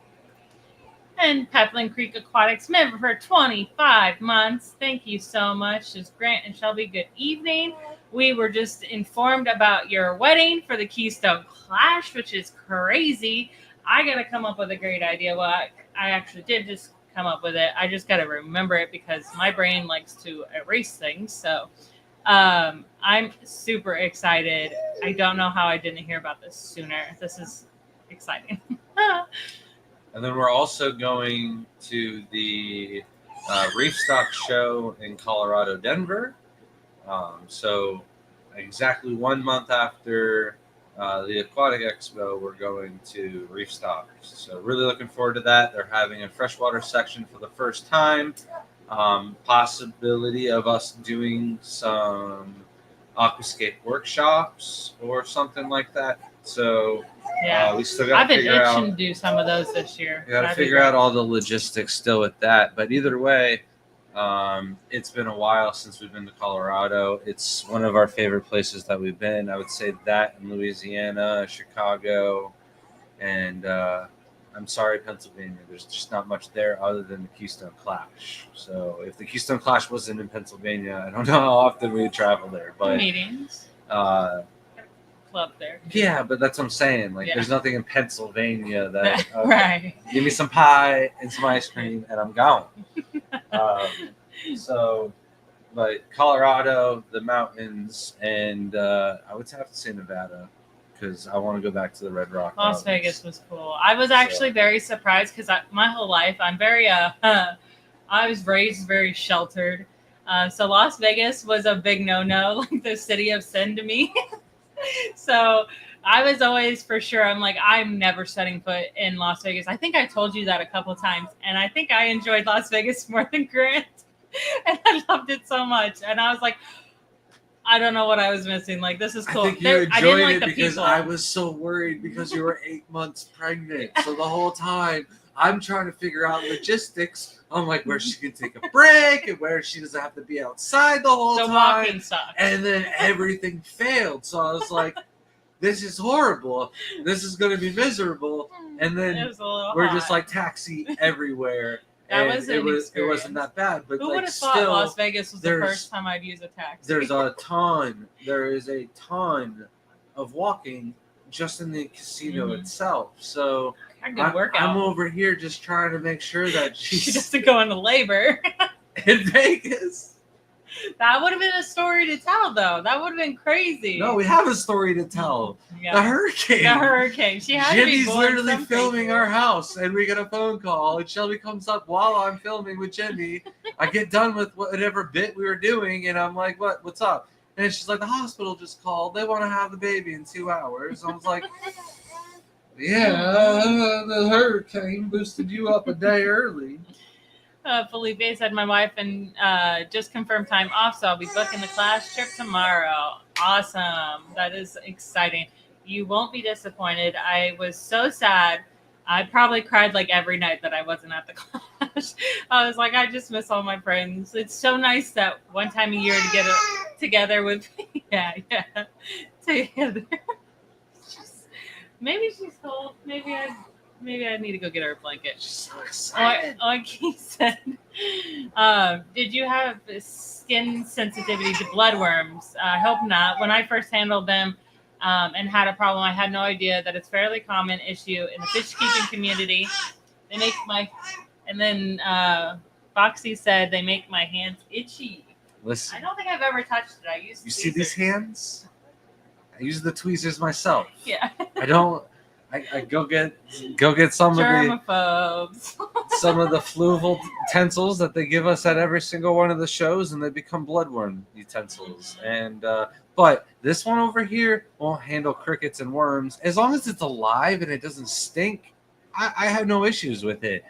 And Pepperland Creek Aquatics member for 25 months. Thank you so much. Just Grant and Shelby, good evening. We were just informed about your wedding for the Keystone Clash, which is crazy. I got to come up with a great idea. Well, I actually did just come up with it. I just got to remember it because my brain likes to erase things. So I'm super excited. I don't know how I didn't hear about this sooner. This is exciting. And then we're also going to the Reef Stock Show in Colorado, Denver. So exactly 1 month after the Aquatic Expo, we're going to Reef Stock. So really looking forward to that. They're having a freshwater section for the first time. Possibility of us doing some aquascape workshops or something like that. So yeah, we still got I've to been figure itching out. to do some of those this year. We got to figure out all the logistics still with that. But either way, it's been a while since we've been to Colorado. It's one of our favorite places that we've been. I would say that in Louisiana, Chicago, and I'm sorry, Pennsylvania. There's just not much there other than the Keystone Clash. So if the Keystone Clash wasn't in Pennsylvania, I don't know how often we would travel there. But meetings. Club there. Yeah, but that's what I'm saying. Like, Yeah. There's nothing in Pennsylvania that right. Give me some pie and some ice cream, and I'm gone. But Colorado, the mountains, and I would have to say Nevada because I want to go back to the Red Rock. Las Mountains. Vegas was cool. I was actually very surprised because my whole life I'm very I was raised very sheltered. So Las Vegas was a big no-no, like the city of sin to me. So I was always for sure. I'm like, I'm never setting foot in Las Vegas. I think I told you that a couple times, and I think I enjoyed Las Vegas more than Grant, and I loved it so much. And I was like, I don't know what I was missing. Like, this is cool. I think you enjoyed didn't like it the because people. I was so worried because you were 8 months pregnant. So the whole time I'm trying to figure out logistics. I'm like, where she can take a break and where she doesn't have to be outside the whole the time. walking sucked. And then everything failed. So I was like, this is horrible. This is going to be miserable. And It then was a little we're hot. just like taxi everywhere. That And was it an wasn't experience. that bad. But Who like would have thought still, Las Vegas was the there's- first time I'd use a taxi? there is a ton of walking just in the casino Mhm. itself. So a good workout. I'm over here just trying to make sure that she she's doesn't go into labor. in Vegas. That would have been a story to tell, though. That would have been crazy. No, we have a story to tell. Yeah. The hurricane. The hurricane. She had Jimmy's to be literally filming our house, and we get a phone call, and Shelby comes up while I'm filming with Jimmy. I get done with whatever bit we were doing, and I'm like, "What's up?" And she's like, "The hospital just called. They want to have the baby in 2 hours." I was like, "Yeah, the hurricane boosted you up a day early." Felipe said my wife and just confirmed time off, so I'll be booking the class trip tomorrow. Awesome. That is exciting. You won't be disappointed. I was so sad. I probably cried like every night that I wasn't at the class. I was like, I just miss all my friends. It's so nice that one time a year to get together with together. Maybe she's cold. Maybe I need to go get her a blanket. She's so excited. He said, did you have skin sensitivity to bloodworms? I hope not. When I first handled them and had a problem, I had no idea that it's a fairly common issue in the fish keeping community. They make Foxy said they make my hands itchy. Listen, I don't think I've ever touched it. I used you see these hands? I use the tweezers myself. Yeah. I don't I go get some of the Germaphobes. fluval utensils that they give us at every single one of the shows, and they become bloodworm utensils. And but this one over here won't handle crickets and worms as long as it's alive and it doesn't stink. I have no issues with it,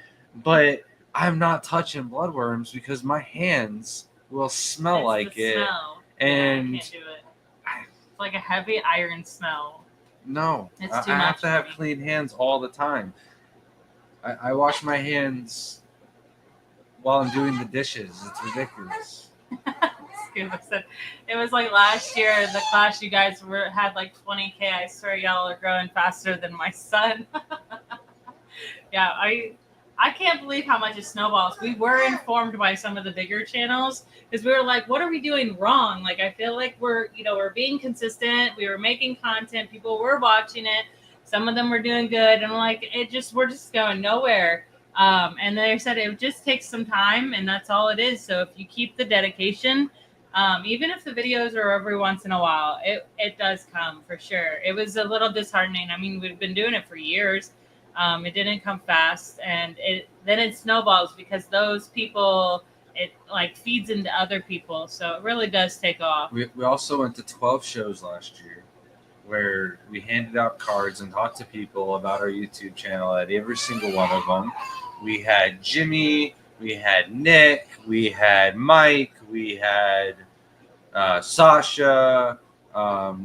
but I'm not touching bloodworms because my hands will smell It's like the it. smell. And I can't do it. It's like a heavy iron smell. No, It's I too have much to have for me. clean hands all the time. I wash my hands while I'm doing the dishes. It's ridiculous. It was like last year, the class you guys had like 20K. I swear y'all are growing faster than my son. Yeah, I can't believe how much it snowballs. We were informed by some of the bigger channels because we were like, what are we doing wrong? Like, I feel like we're being consistent. We were making content. People were watching it. Some of them were doing good. And like, we're just going nowhere. And they said it just takes some time and that's all it is. So if you keep the dedication, even if the videos are every once in a while, it does come for sure. It was a little disheartening. I mean, we've been doing it for years. It didn't come fast, and then it snowballs because those people, it like feeds into other people. So it really does take off. We also went to 12 shows last year where we handed out cards and talked to people about our YouTube channel at every single one of them. We had Jimmy, we had Nick, we had Mike, we had Sasha.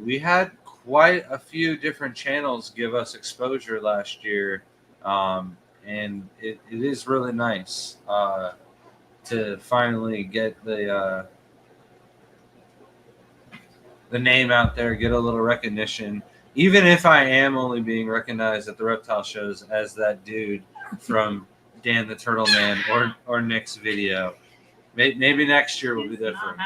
We had quite a few different channels give us exposure last year, and it is really nice to finally get the name out there, get a little recognition. Even if I am only being recognized at the reptile shows as that dude from Dan the Turtle Man or Nick's video, maybe next year will be different.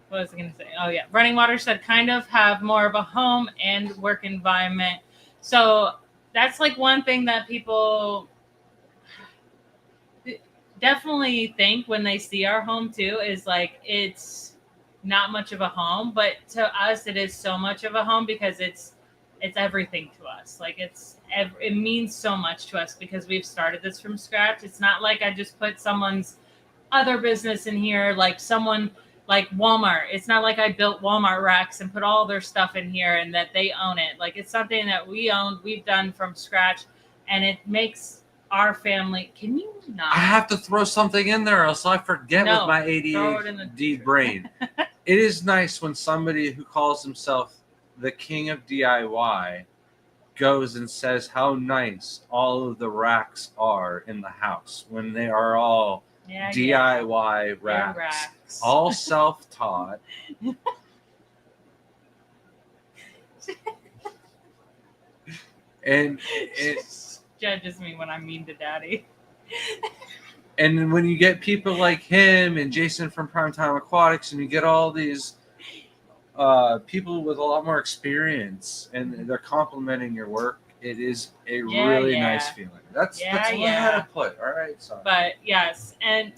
What was I going to say? Oh, yeah. Running Water said kind of have more of a home and work environment. So that's like one thing that people definitely think when they see our home too, is like it's not much of a home, but to us it is so much of a home because it's everything to us. Like it means so much to us because we've started this from scratch. It's not like I just put someone's other business in here, like someone like Walmart. It's not like I built Walmart racks and put all their stuff in here and that they own it. Like it's something that we own, we've done from scratch, and it makes our family. Can you not? I have to throw something in there else I forget with my ADHD brain. It is nice when somebody who calls himself the king of DIY goes and says how nice all of the racks are in the house when they are all DIY racks, all self-taught. And it judges me when I'm mean to Daddy. And when you get people like him and Jason from Primetime Aquatics, and you get all these people with a lot more experience, and they're complimenting your work, it is a really nice feeling. That's what I had to put. All right, sorry. But yes,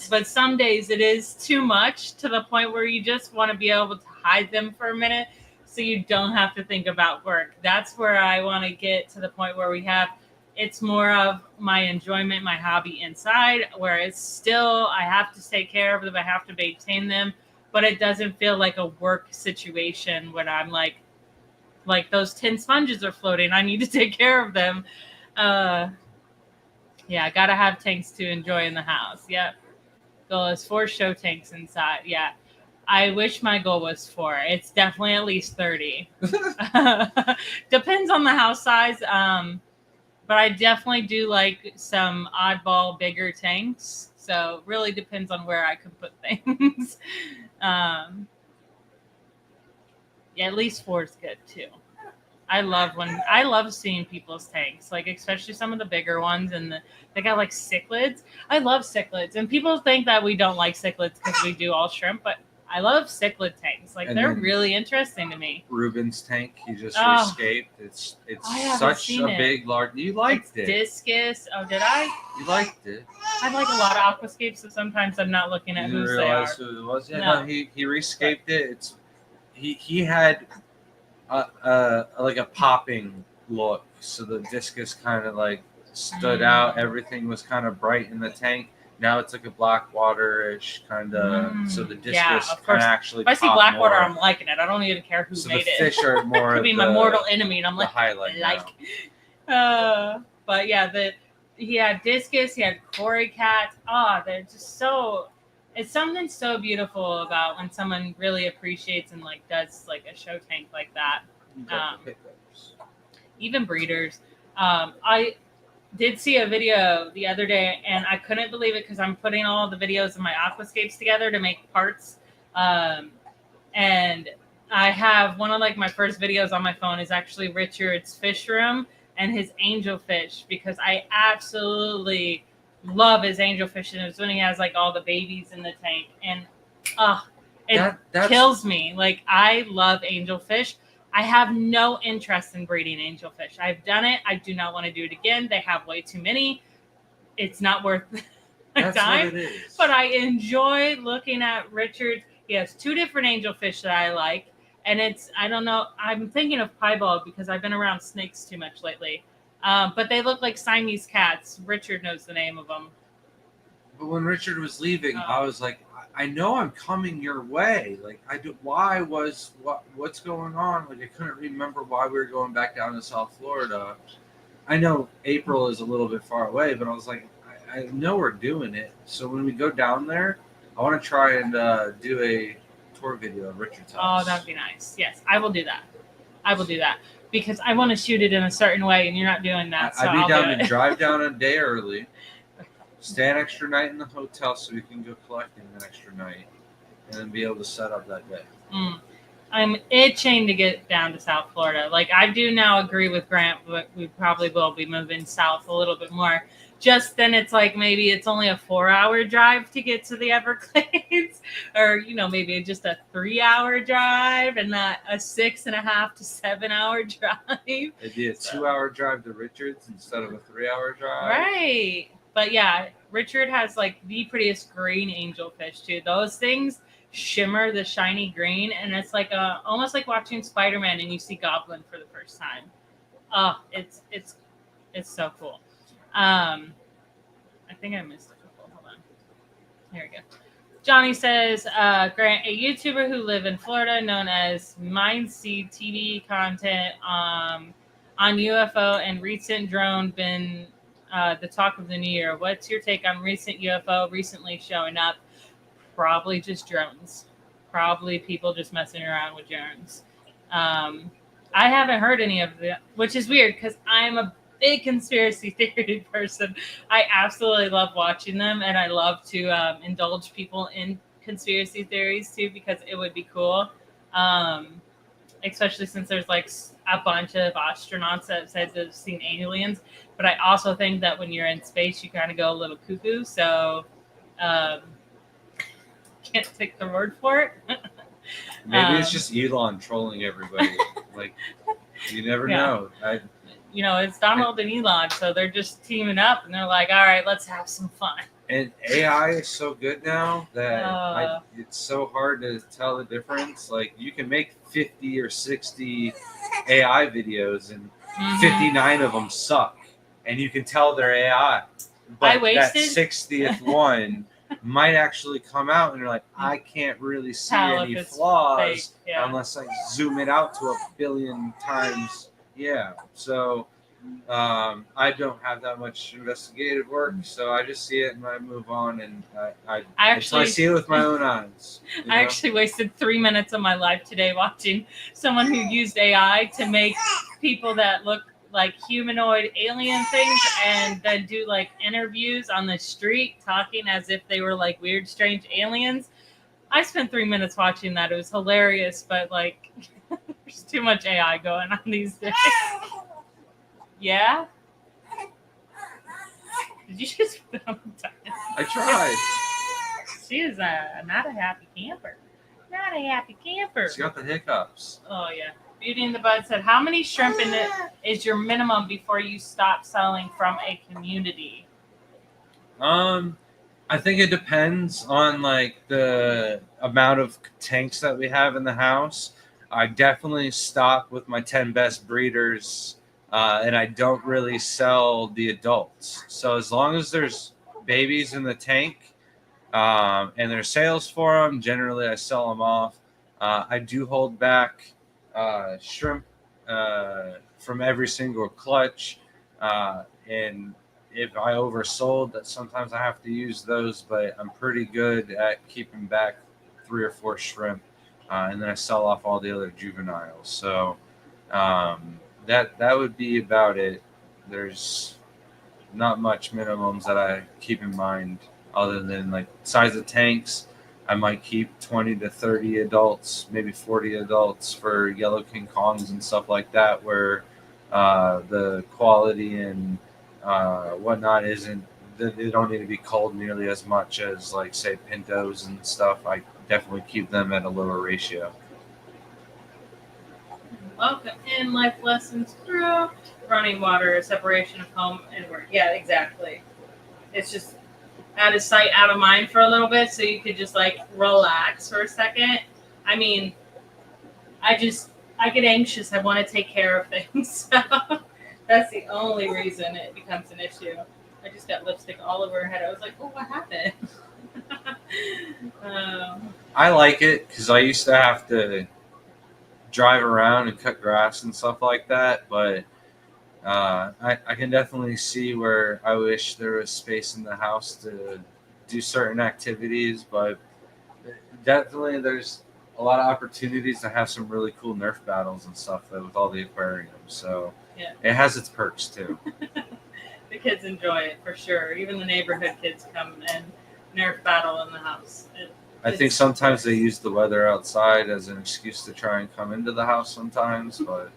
but some days it is too much to the point where you just want to be able to hide them for a minute so you don't have to think about work. That's where I want to get to the point where it's more of my enjoyment, my hobby inside, where it's still, I have to take care of them, I have to maintain them, but it doesn't feel like a work situation when I'm like those 10 sponges are floating, I need to take care of them. Yeah, I gotta have tanks to enjoy in the house. Yep. Goal is 4 show tanks inside. Yeah. I wish my goal was 4. It's definitely at least 30. Depends on the house size. But I definitely do like some oddball bigger tanks. So really depends on where I can put things. Yeah, at least 4 is good too. I love seeing people's tanks, like especially some of the bigger ones, and they got like cichlids. I love cichlids, and people think that we don't like cichlids because we do all shrimp, but I love cichlid tanks. Like, they're really interesting to me. Ruben's tank, he just escaped. It's such a big, large. You liked it. Discus. Oh, did I? You liked it. I like a lot of aquascapes, so sometimes I'm not looking at whose they are. Who it was? Yeah, no, he rescaped it. He had like a popping look. So the discus kind of like stood out. Everything was kind of bright in the tank. Now it's like a Blackwater-ish kind of. So the Yeah, discus of kind course. of actually If I see popped Blackwater, more. I'm liking it. I don't even care who So made the it. fish are more Could of be my the, mortal enemy, and I'm the like, highlight but yeah, he had discus, he had Cory cats. They're just so. It's something so beautiful about when someone really appreciates and like does like a show tank like that. now. Even breeders. I did see a video the other day, and I couldn't believe it because I'm putting all the videos of my aquascapes together to make parts. And I have one of like my first videos on my phone is actually Richard's fish room and his angelfish, because I absolutely love his angelfish, and it's when he has like all the babies in the tank, and it kills me. Like, I love angelfish. I have no interest in breeding angelfish. I've done it. I do not want to do it again. They have way too many. It's not worth my time. What it is. But I enjoy looking at Richard. He has 2 different angelfish that I like. And I don't know, I'm thinking of piebald because I've been around snakes too much lately. But they look like Siamese cats. Richard knows the name of them. But when Richard was leaving, I was like, I know I'm coming your way. Like, what's going on? Like, I couldn't remember why we were going back down to South Florida. I know April is a little bit far away, but I was like, I know we're doing it. So when we go down there, I want to try and do a tour video of Richard's house. Oh, that'd be nice. Yes, I will do that. Because I want to shoot it in a certain way, and you're not doing that. So I'd be down to drive down a day early, stay an extra night in the hotel so we can go collecting an extra night, and then be able to set up that day. I'm itching to get down to South Florida. Like, I do now agree with Grant, but we probably will be moving south a little bit more. Just then it's like maybe it's only a 4-hour drive to get to the Everglades, or, maybe just a 3-hour drive and not a 6.5 to 7-hour drive. It'd be a 2-hour drive to Richard's instead of a 3-hour drive. Right. But yeah, Richard has like the prettiest green angelfish too. Those things shimmer the shiny green, and it's like almost like watching Spider-Man and you see Goblin for the first time. It's so cool. I think I missed a couple. Hold on. Here we go. Johnny says, Grant, a YouTuber who live in Florida known as Mindseed TV content on UFO and recent drone been the talk of the new year. What's your take on recent UFO recently showing up? Probably just drones. Probably people just messing around with drones. I haven't heard any of them, which is weird because I'm a big conspiracy theory person. I absolutely love watching them, and I love to indulge people in conspiracy theories too, because it would be cool. Especially since there's like a bunch of astronauts that said they've seen aliens. But I also think that when you're in space, you kind of go a little cuckoo. So can't take the word for it. Maybe it's just Elon trolling everybody. Like, you never know. It's Donald and Elon, so they're just teaming up, and they're like, all right, let's have some fun. And AI is so good now that it's so hard to tell the difference. Like, you can make 50 or 60 AI videos, and 59 of them suck. And you can tell they're AI. But that 60th one might actually come out, and you're like, I can't really see any flaws unless I zoom it out to 1 billion times. Yeah. So I don't have that much investigative work, so I just see it and I move on, and I see it with my own eyes. I actually wasted 3 minutes of my life today watching someone who used AI to make people that look like humanoid alien things, and then do like interviews on the street talking as if they were like weird, strange aliens. I spent 3 minutes watching that. It was hilarious, but like there's too much AI going on these days. Yeah? Did you just put on the time? I tried. She is not a happy camper. Not a happy camper. She got the hiccups. Oh, yeah. Beauty in the Bud said, how many shrimp in it is your minimum before you stop selling from a community? I think it depends on like the amount of tanks that we have in the house. I definitely stock with my 10 best breeders, and I don't really sell the adults. So as long as there's babies in the tank, and there's sales for them, generally I sell them off. I do hold back shrimp from every single clutch, and if I oversold, that sometimes I have to use those, but I'm pretty good at keeping back 3 or 4 shrimp, and then I sell off all the other juveniles. So that would be about it. There's not much minimums that I keep in mind other than like size of tanks. I might keep 20 to 30 adults, maybe 40 adults for yellow King Kongs and stuff like that, where the quality and whatnot isn't. They don't need to be culled nearly as much as like say pintos and stuff. I definitely keep them at a lower ratio. Welcome in life lessons through running water, separation of home and work. Yeah, exactly. It's just out of sight, out of mind for a little bit, so you could just like relax for a second. I mean, I get anxious. I want to take care of things. So that's the only reason it becomes an issue. I just got lipstick all over her head. I was like, oh, what happened? I like it because I used to have to drive around and cut grass and stuff like that, but I can definitely see where I wish there was space in the house to do certain activities, but definitely there's a lot of opportunities to have some really cool Nerf battles and stuff with all the aquariums. So yeah, it has its perks too. the kids enjoy it for sure. Even the neighborhood kids come and Nerf battle in the house. I think sometimes they use the weather outside as an excuse to try and come into the house sometimes, but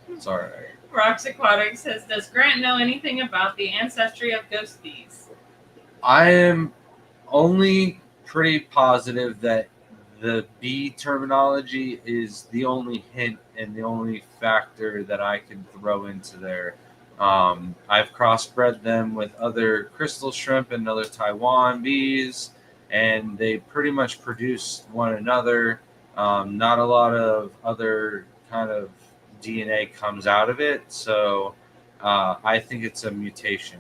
it's all right. Rocks Aquatic says, does Grant know anything about the ancestry of ghost bees? I am only pretty positive that the bee terminology is the only hint and the only factor that I can throw into there. I've crossbred them with other crystal shrimp and other Taiwan bees, and they pretty much produce one another. Not a lot of other kind of DNA comes out of it, so I think it's a mutation,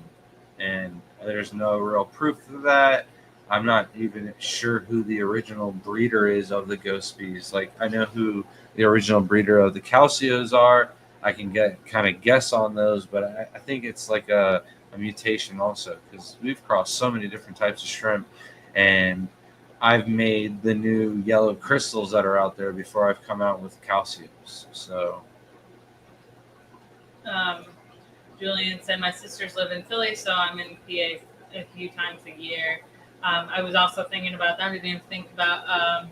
and there's no real proof of that. I'm not even sure who the original breeder is of the ghost bees. Like I know who the original breeder of the calcios are. I can get kind of guess on those, but I think it's like a mutation also because we've crossed so many different types of shrimp, and I've made the new yellow crystals that are out there before I've come out with calciums. So Julian said, my sisters live in Philly, so I'm in PA a few times a year. I was also thinking about that. I didn't even think about,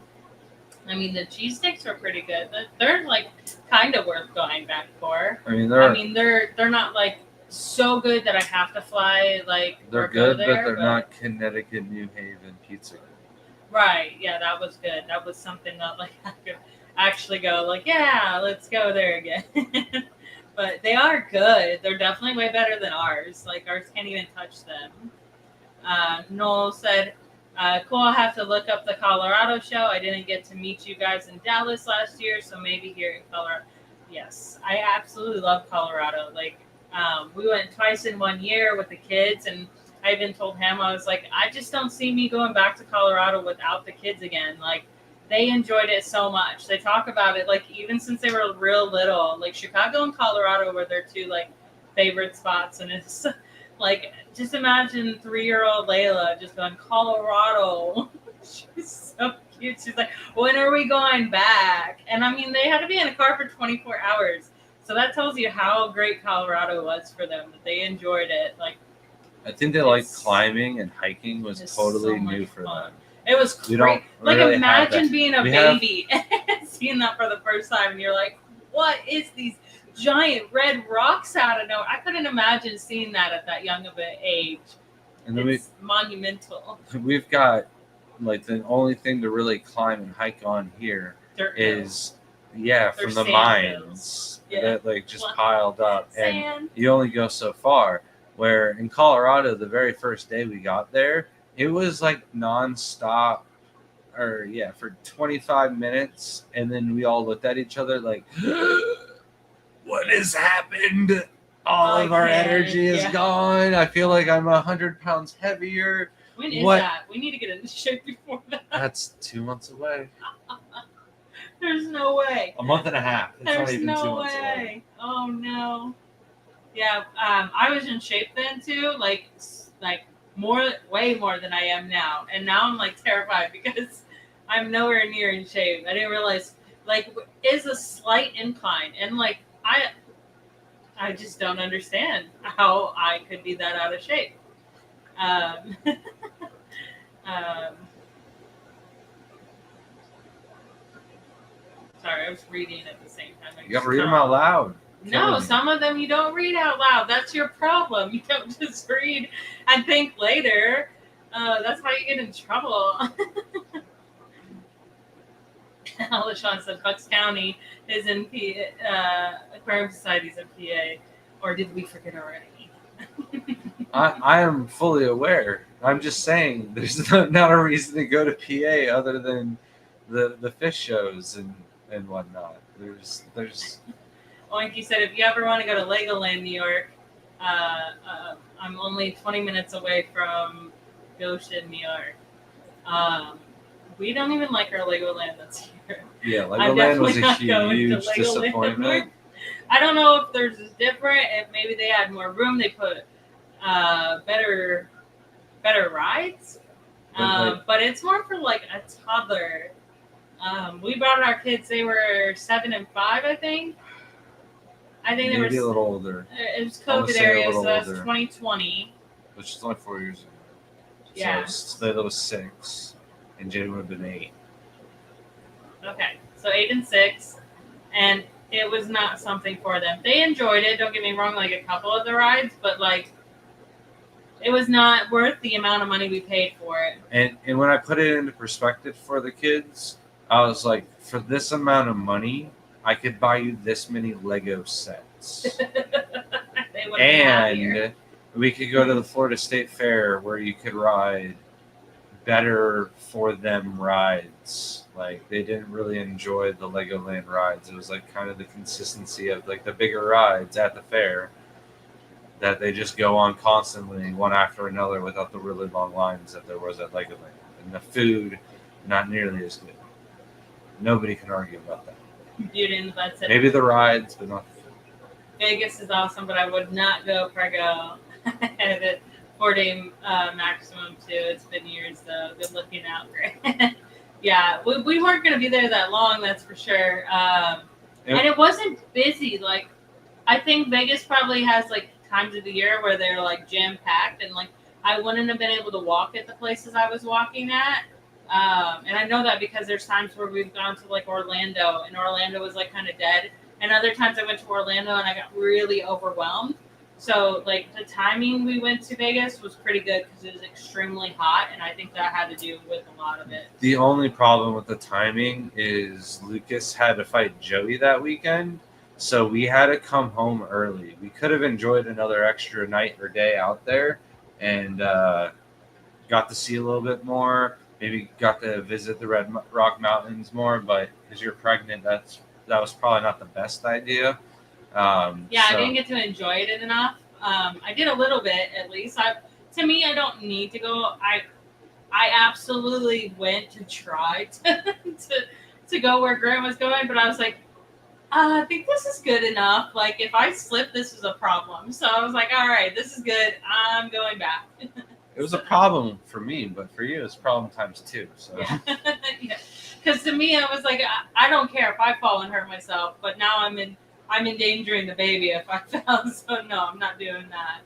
I mean, the cheese sticks are pretty good. They're like kind of worth going back for. I mean, they're not like so good that I have to fly like they're good, but they're not Connecticut New Haven pizza. Right. Yeah, that was good. That was something that like I could actually go like, yeah, let's go there again. But they are good. They're definitely way better than ours. Like ours can't even touch them. Noel said, cool, I'll have to look up the Colorado show. I didn't get to meet you guys in Dallas last year, so maybe here in Colorado. Yes, I absolutely love Colorado. Like, we went twice in 1 year with the kids, and I even told him, I was like, I just don't see me going back to Colorado without the kids again. Like, they enjoyed it so much. They talk about it, like, even since they were real little. Like, Chicago and Colorado were their two, like, favorite spots, and it's like, just imagine 3-year-old Layla just going, Colorado. She's so cute. She's like, when are we going back? And I mean, they had to be in a car for 24 hours. So that tells you how great Colorado was for them, that they enjoyed it. Like, I think they like climbing and hiking was totally so new for fun. them. It was great. Like, really imagine being a baby and seeing that for the first time, and you're like, what is these giant red rocks out of nowhere? I couldn't imagine seeing that at that young of an age. And then it's monumental. We've got, like, the only thing to really climb and hike on here Dirt is, hills. from the mines that, like, just piled up. Sand. And you only go so far. Where in Colorado, the very first day we got there, it was like nonstop for 25 minutes, and then we all looked at each other like, what has happened? All of our energy is gone. I feel like I'm 100 pounds heavier. When is that? We need to get in shape before that. That's 2 months away. There's no way. A month and a half. It's There's not even no 2 months way. away. Oh no. Yeah, I was in shape then too, like way more than I am now, and now I'm like terrified because I'm nowhere near in shape. I didn't realize like is a slight incline, and like I just don't understand how I could be that out of shape. Um, um, sorry, I was reading at the same time. You gotta read them out loud. No, some of them you don't read out loud. That's your problem. You don't just read and think later. That's how you get in trouble. LaShawn said Bucks County is in Aquarium Society's in PA. Or did we forget already? I am fully aware. I'm just saying there's not a reason to go to PA other than the fish shows and whatnot. There's Oinky said, if you ever want to go to Legoland, New York, I'm only 20 minutes away from Goshen, New York. We don't even like our Legoland that's here. Yeah, Legoland was a huge disappointment. I don't know if there's different. If maybe they had more room, they put better rides. But it's more for like a toddler. We brought our kids. They were 7 and 5, I think. Maybe they were a little older. It was COVID area, so that's 2020. Which is only 4 years ago. Yeah. So Layla was 6, and Jaden would have been 8. Okay, so 8 and 6, and it was not something for them. They enjoyed it. Don't get me wrong, like a couple of the rides, but like it was not worth the amount of money we paid for it. And when I put it into perspective for the kids, I was like, for this amount of money, I could buy you this many Lego sets. And we could go to the Florida State Fair where you could ride better for them rides. Like they didn't really enjoy the Legoland rides. It was like kind of the consistency of like the bigger rides at the fair that they just go on constantly one after another without the really long lines that there was at Legoland. And the food, not nearly as good. Nobody can argue about that. Maybe the rides, but not the food. Vegas is awesome, but I would not go Prego. I had a 4-day maximum too. It's been years though. Good looking out, great. Yeah, we weren't going to be there that long, that's for sure. And it wasn't busy. Like, I think Vegas probably has like times of the year where they're like jam packed, and like I wouldn't have been able to walk at the places I was walking at. And I know that because there's times where we've gone to like Orlando, and Orlando was like kind of dead. And other times I went to Orlando and I got really overwhelmed. So like the timing we went to Vegas was pretty good because it was extremely hot, and I think that had to do with a lot of it. The only problem with the timing is Lucas had to fight Joey that weekend, so we had to come home early. We could have enjoyed another extra night or day out there and got to see a little bit more. Maybe got to visit the Red Rock Mountains more, but because you're pregnant, that was probably not the best idea. I didn't get to enjoy it enough. I did a little bit at least. To me, I don't need to go. I absolutely went to try to go where Grant was going, but I was like, I think this is good enough. Like if I slip, this is a problem. So I was like, all right, this is good. I'm going back. It was a problem for me, but for you, it's problem times 2. So yeah. Because to me, I was like, I don't care if I fall and hurt myself, but now I'm endangering the baby if I fell. So no, I'm not doing that.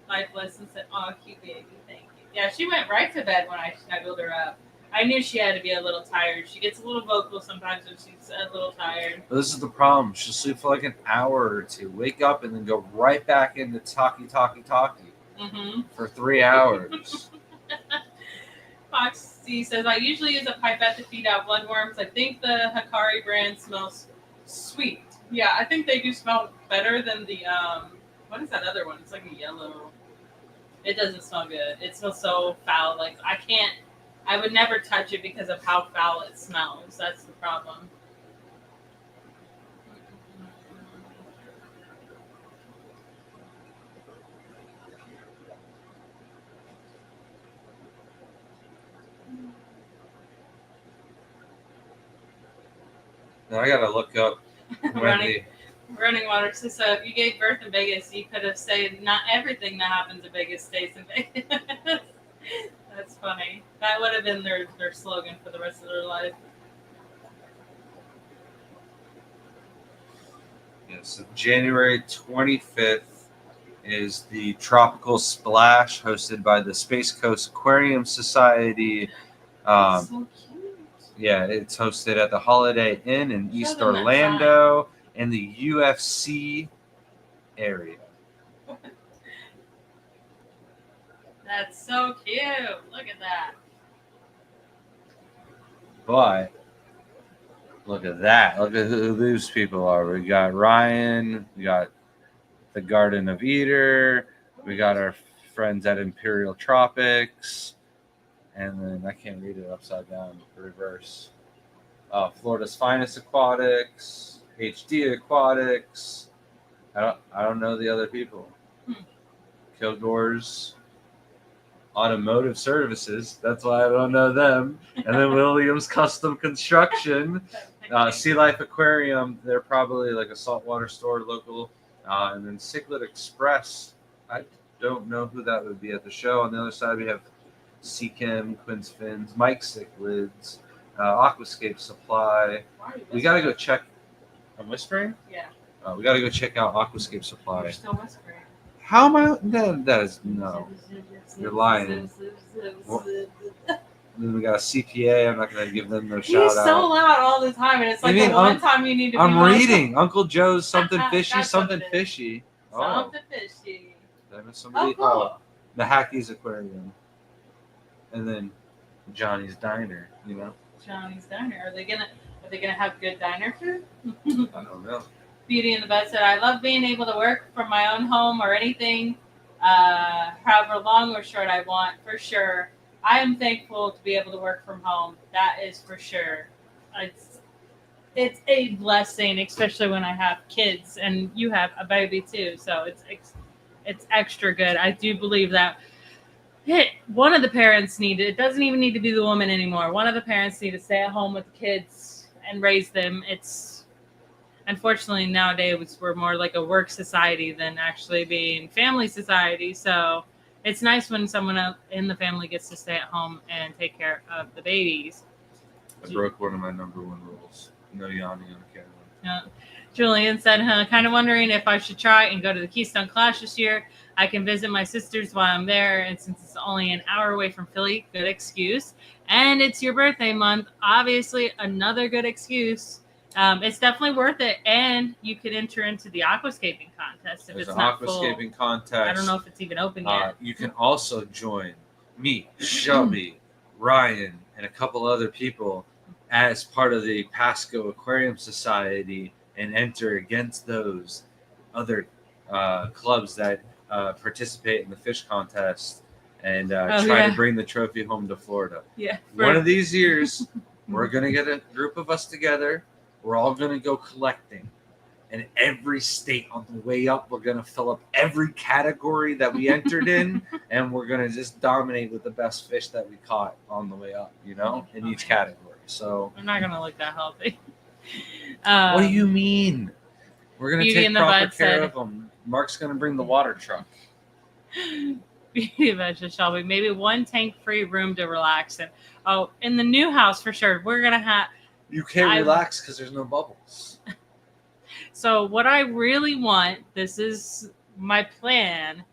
Life lesson said, "Oh, cute baby, thank you." Yeah, she went right to bed when I snuggled her up. I knew she had to be a little tired. She gets a little vocal sometimes when she's a little tired. But this is the problem. She'll sleep for like an hour or 2, wake up, and then go right back into talkie. For 3 hours. Foxy says, I usually use a pipette to feed out bloodworms. I think the Hikari brand smells sweet. Yeah, I think they do smell better than the, what is that other one? It's like a yellow. It doesn't smell good. It smells so foul. Like, I can't I would never touch it because of how foul it smells. That's the problem. Now I gotta look up when running, running water. So if you gave birth in Vegas, you could have said not everything that happens in Vegas stays in Vegas. That's funny. That would have been their slogan for the rest of their life. so January 25th is the Tropical Splash hosted by the Space Coast Aquarium Society. That's so cute. Yeah, it's hosted at the Holiday Inn in Show East them that Orlando in the UFC area. That's so cute. Look at that. But look at that. Look at who these people are. We got Ryan. We got the Garden of Eder. We got our friends at Imperial Tropics. And then I can't read it upside down, reverse. Florida's Finest Aquatics, HD Aquatics. I don't know the other people. Kilgore's Automotive Services. That's why I don't know them. And then Williams Custom Construction, Sea Life Aquarium. They're probably like a saltwater store local. And then Cichlid Express. I don't know who that would be at the show. On the other side, we have Seachem, Quinn's Fins, Mike Cichlids, Aquascape Supply. We got to go check. I'm whispering? Yeah. We got to go check out Aquascape Supply. You're still whispering. How am I? That is no. You're lying. Then we got a CPA. I'm not going to give them no shout He's out. so loud all the time, and it's like the one time you need to be I'm quiet. reading. Uncle Joe's something fishy, That's something something. fishy. Something fishy. Did I miss somebody? Oh, cool. The Hackey's Aquarium. And then Johnny's Diner, you know? Johnny's Diner. Are they gonna have good diner food? I don't know. Beauty in the Bud said, I love being able to work from my own home or anything, however long or short I want, for sure. I am thankful to be able to work from home. That is for sure. It's a blessing, especially when I have kids, and you have a baby too. So it's extra good. I do believe that one of the parents it doesn't even need to be the woman anymore. One of the parents need to stay at home with the kids and raise them. It's unfortunately nowadays we're more like a work society than actually being family society. So it's nice when someone else in the family gets to stay at home and take care of the babies. I broke one of my number one rules. No yawning on camera. Julian said, kind of wondering if I should try and go to the Keystone Clash this year. I can visit my sisters while I'm there, and since it's only an hour away from Philly, good excuse. And it's your birthday month, obviously another good excuse. It's definitely worth it, and you could enter into the aquascaping contest if There's it's an not aquascaping full. contest. I don't know if it's even open yet. You can also join me, Shelby, Ryan, and a couple other people as part of the Pasco Aquarium Society and enter against those other clubs that participate in the fish contest and try to bring the trophy home to Florida. Yeah. One of these years, we're going to get a group of us together. We're all going to go collecting. And every state on the way up, we're going to fill up every category that we entered in. And we're going to just dominate with the best fish that we caught on the way up, you know, in each category. So I'm not going to look that healthy. what do you mean? We're going to take proper care of them. Mark's going to bring the water truck. Beauty of Shelby. Maybe one tank-free room to relax in. Oh, in the new house for sure. We're going to have... You can't relax because there's no bubbles. So what I really want, this is my plan,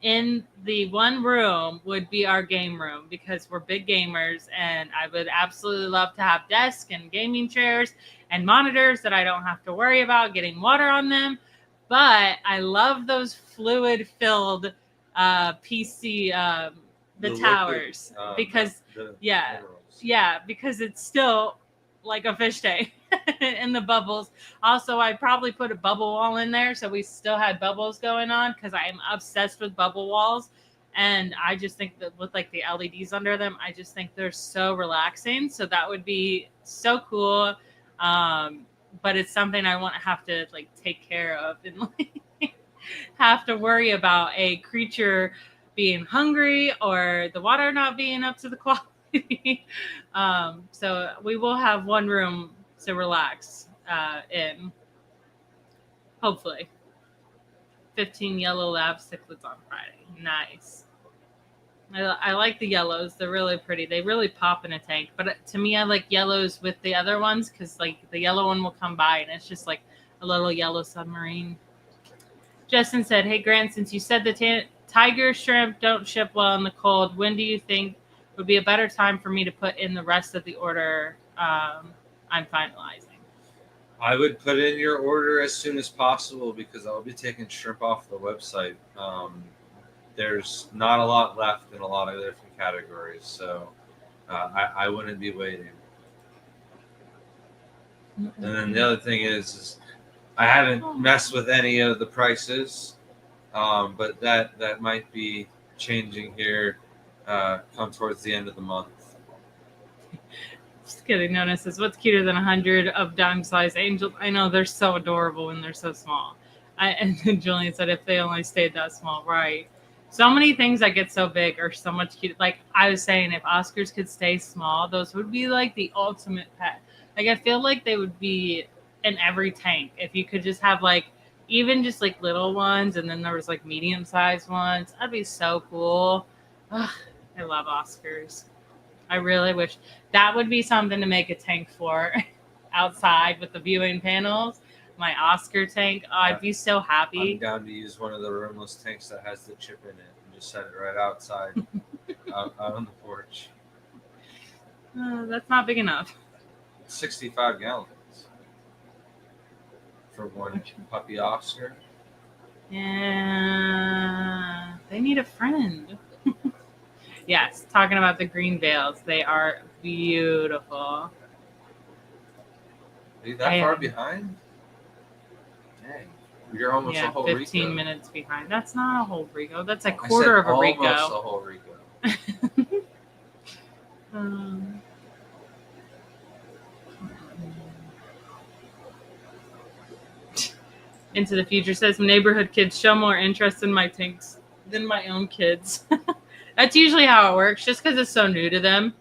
in the one room would be our game room because we're big gamers, and I would absolutely love to have desks and gaming chairs and monitors that I don't have to worry about getting water on them. But I love those fluid-filled PC, the towers, liquid, because because it's still like a fish tank in the bubbles. Also, I probably put a bubble wall in there so we still had bubbles going on because I am obsessed with bubble walls. And I just think that with like the LEDs under them, I just think they're so relaxing. So that would be so cool. But it's something I won't have to like take care of and like have to worry about a creature being hungry or the water not being up to the quality. So we will have one room to relax in, hopefully. 15 yellow lab cichlids on Friday. Nice. I like the yellows. They're really pretty. They really pop in a tank. But to me, I like yellows with the other ones because like the yellow one will come by and it's just like a little yellow submarine. Justin said, "Hey Grant, since you said the tiger shrimp don't ship well in the cold, when do you think would be a better time for me to put in the rest of the order I'm finalizing?" I would put in your order as soon as possible because I'll be taking shrimp off the website. There's not a lot left in a lot of different categories, so I wouldn't be waiting. And then the other thing is I haven't messed with any of the prices, but that might be changing here come towards the end of the month. Just kidding. Nona says, "What's cuter than 100 of dime-sized angels?" I know they're so adorable when they're so small. And then Julian said, "If they only stayed that small, right?" So many things that get so big are so much cute. Like I was saying, if Oscars could stay small, those would be like the ultimate pet. Like I feel like they would be in every tank if you could just have like even just like little ones, and then there was like medium-sized ones. That'd be so cool. Ugh, I love Oscars. I really wish that would be something to make a tank for outside with the viewing panels. My Oscar tank. Oh, I'd be so happy. I'm down to use one of the roomless tanks that has the chip in it and just set it right outside out on the porch. That's not big enough. 65 gallons for one puppy Oscar. Yeah, they need a friend. Yes, talking about the green veils. They are beautiful. Are you that far behind? Dang. You're almost a whole 15 Rico. Minutes behind. That's not a whole Rico. That's a quarter of a Rico. Almost a whole Rico. Into the Future says, "Neighborhood kids show more interest in my tanks than my own kids." That's usually how it works, just because it's so new to them.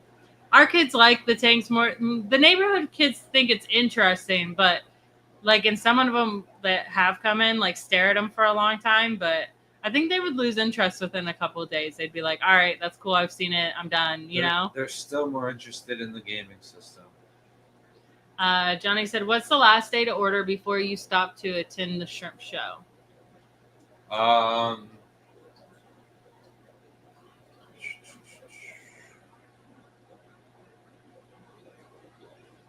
Our kids like the tanks more. The neighborhood kids think it's interesting, but like in some of them that have come in, like stare at them for a long time, but I think they would lose interest within a couple of days. They'd be like, "All right, that's cool. I've seen it. I'm done." You know? They're still more interested in the gaming system. Johnny said, "What's the last day to order before you stop to attend the shrimp show?"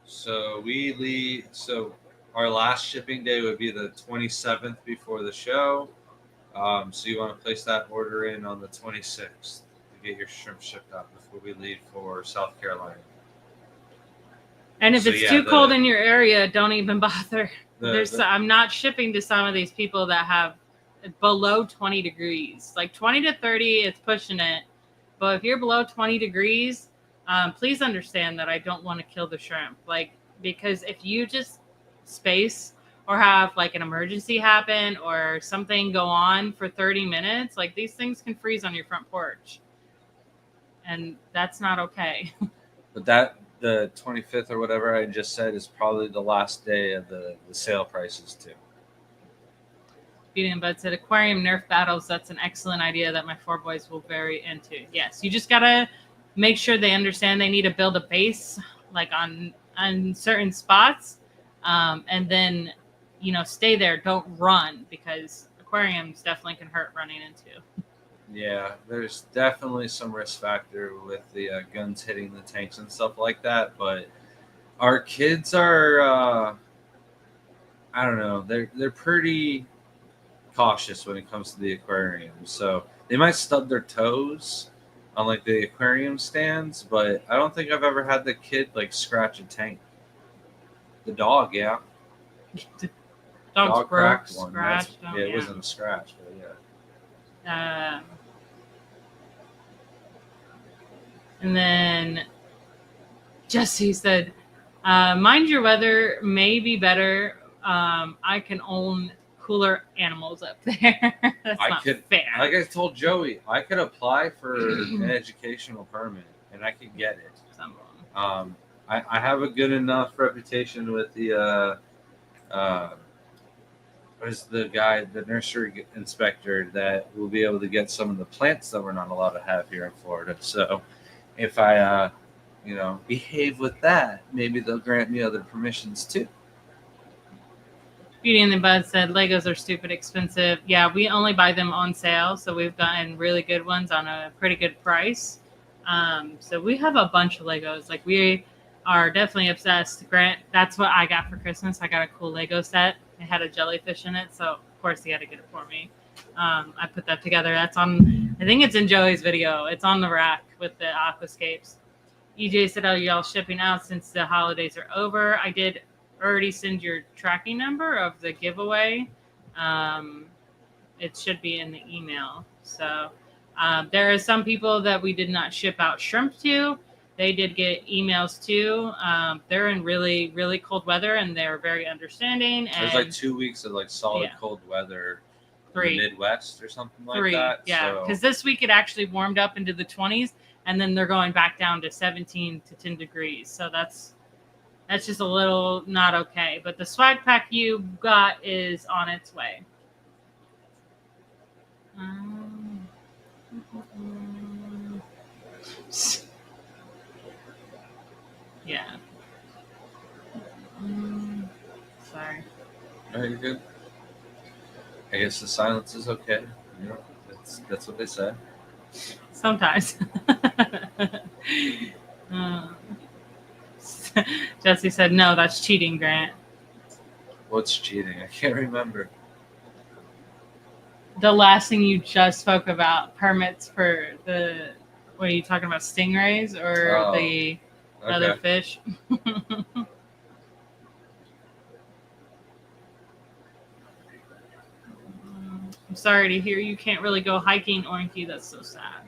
So we leave. So our last shipping day would be the 27th before the show. So you want to place that order in on the 26th to get your shrimp shipped out before we leave for South Carolina. And if it's too cold in your area, don't even bother. I'm not shipping to some of these people that have below 20 degrees. Like 20 to 30, it's pushing it. But if you're below 20 degrees, please understand that I don't want to kill the shrimp. Like, because if you just space or have like an emergency happen or something go on for 30 minutes, like these things can freeze on your front porch. And that's not okay. But the 25th or whatever I just said is probably the last day of the sale prices too. Beauty and Bud said, "Aquarium Nerf battles. That's an excellent idea that my 4 boys will very into." Yes, you just gotta make sure they understand they need to build a base like on certain spots, and then stay there. Don't run, because aquariums definitely can hurt running into. Yeah, there's definitely some risk factor with the guns hitting the tanks and stuff like that. But our kids are, I don't know, they're pretty cautious when it comes to the aquarium. So they might stub their toes on like the aquarium stands, but I don't think I've ever had the kid like scratch a tank. The dog, yeah. Dog cracked one. Scratched. It wasn't a scratch, but yeah. And then Jesse said, mind your weather may be better. I can own cooler animals up there. That's I not could, fair. like I told Joey, I could apply for an educational permit and I could get it. Some of them. I have a good enough reputation with the was the guy, the nursery inspector, that will be able to get some of the plants that we're not allowed to have here in Florida. So if I, behave with that, maybe they'll grant me other permissions too. Beauty and the Bud said Legos are stupid expensive. Yeah, we only buy them on sale, so we've gotten really good ones on a pretty good price. So we have a bunch of Legos. Like, we are definitely obsessed. Grant, that's what I got for Christmas. I got a cool Lego set. It had a jellyfish in it, so of course he had to get it for me. I put that together. That's on, I think it's in Joey's video. It's on the rack with the aquascapes. EJ said, "Oh, y'all shipping out since the holidays are over?" I did already send your tracking number of the giveaway. It should be in the email. So there are some people that we did not ship out shrimp to. They did get emails too. They're in really, really cold weather, and they're very understanding. And there's like 2 weeks of like solid cold weather in the Midwest or something like that. Yeah, because this week it actually warmed up into the 20s, and then they're going back down to 17 to 10 degrees. So that's just a little not okay. But the swag pack you got is on its way. Yeah. Sorry. No, you're good. I guess the silence is okay. That's what they said. Sometimes. Jesse said, "No, that's cheating, Grant." What's cheating? I can't remember. The last thing you just spoke about, permits for the, what are you talking about, stingrays or the other fish? I'm sorry to hear you can't really go hiking, Oinky. That's so sad.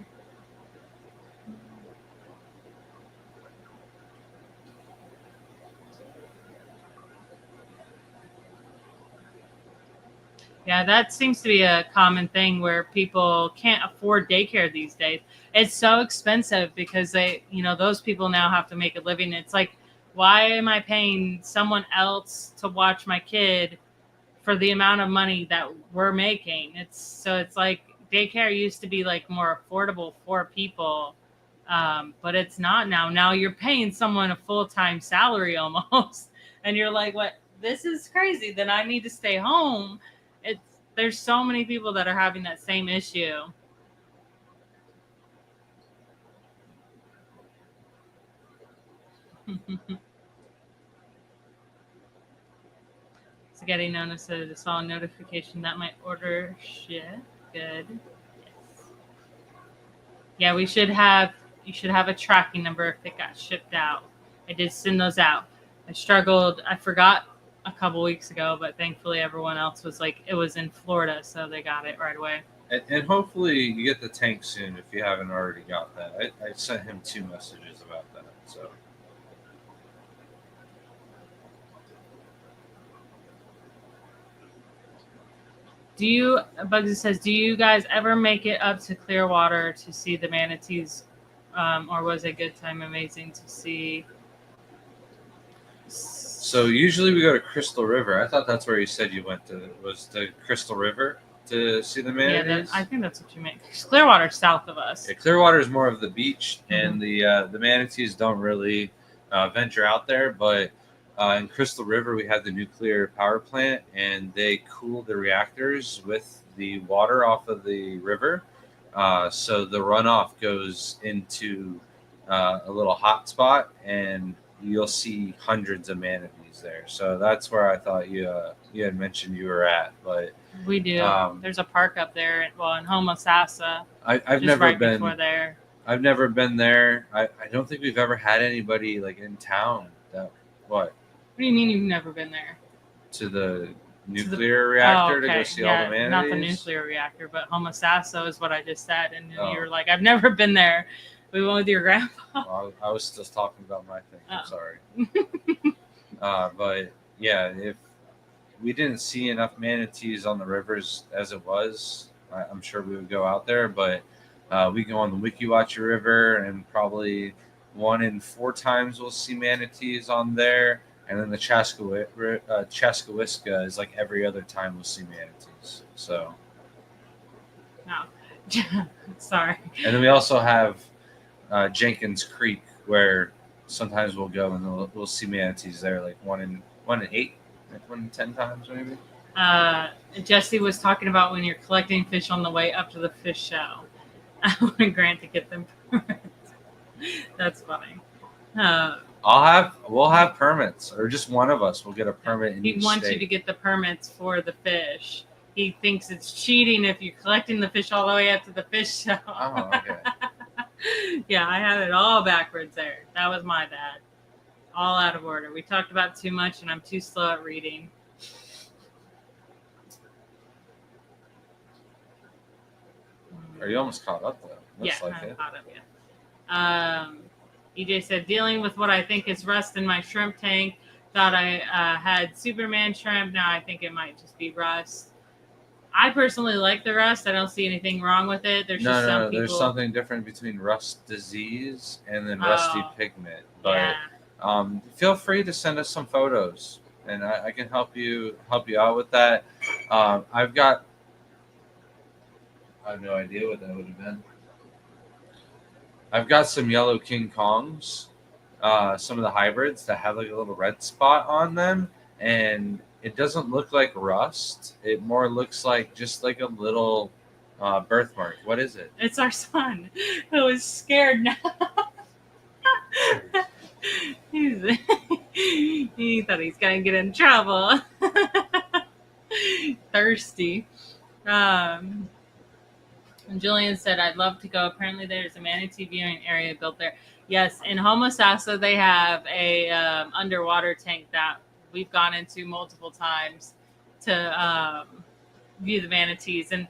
Yeah, that seems to be a common thing where people can't afford daycare these days. It's so expensive because those people now have to make a living. It's like, why am I paying someone else to watch my kid for the amount of money that we're making? It's like daycare used to be like more affordable for people, but it's not now. Now you're paying someone a full-time salary almost, and you're like, what? This is crazy. Then I need to stay home. There's so many people that are having that same issue. So getting notice that I saw a notification that my order shipped. Good. Yes. Yeah, you should have a tracking number if it got shipped out. I did send those out. I forgot a couple weeks ago, but thankfully everyone else was like, it was in Florida, so they got it right away. And hopefully you get the tank soon if you haven't already got that. I sent him 2 messages about that. So Bugsy says, do you guys ever make it up to Clearwater to see the manatees, or was it good time amazing to see? So usually we go to Crystal River. I thought that's where you said you went to. Was the Crystal River to see the manatees? Yeah, I think that's what you meant. Clearwater's south of us. Yeah, Clearwater is more of the beach, and the manatees don't really venture out there. But in Crystal River, we have the nuclear power plant, and they cool the reactors with the water off of the river. So the runoff goes into a little hot spot, and you'll see hundreds of manatees there. So that's where I thought you had mentioned you were at. But we do. There's a park up there. In Homosassa. I've never been there. I've never been there. I don't think we've ever had anybody like in town that What do you mean you've never been there? To the nuclear reactor to go see all the manatees? Not the nuclear reactor, but Homosassa is what I just said. And you're like, I've never been there. We went with your grandpa. Well, I was still talking about my thing. I'm Oh. sorry. But yeah, if we didn't see enough manatees on the rivers as it was, I'm sure we would go out there. But we go on the Wikiwachi River, and probably 1 in 4 times we'll see manatees on there. And then the Chaskawiska is like every other time we'll see manatees. So, No. Sorry. and then we also have Jenkins Creek, where sometimes we'll go and we'll see manatees there, like 1 in 8, like 1 in 10 times maybe. Jesse was talking about when you're collecting fish on the way up to the fish show. I want Grant to get them permits. That's funny. We'll have permits, or just one of us will get a permit in He each wants state. you to get the permits for the fish. He thinks it's cheating if you're collecting the fish all the way up to the fish show. Oh, okay. Yeah, I had it all backwards there. That was my bad. All out of order. We talked about too much, and I'm too slow at reading. Are you almost caught up though? Looks Yeah, like I'm it. caught up, yeah. EJ said, dealing with what I think is rust in my shrimp tank. Thought I had Superman shrimp. Now I think it might just be rust. I personally like the rust. I don't see anything wrong with it. There's just some No. people. There's something different between rust disease and then rusty Oh, pigment. But yeah. feel free to send us some photos, and I can help you out with that. I have no idea what that would have been. I've got some yellow King Kongs, some of the hybrids that have like a little red spot on them, and it doesn't look like rust. It more looks like just like a little birthmark. What is it? It's our son who is scared now. He thought he's going to get in trouble. Thirsty. And Julian said, I'd love to go. Apparently, there's a manatee viewing area built there. Yes, in Homosassa, they have a underwater tank that we've gone into multiple times to view the manatees. And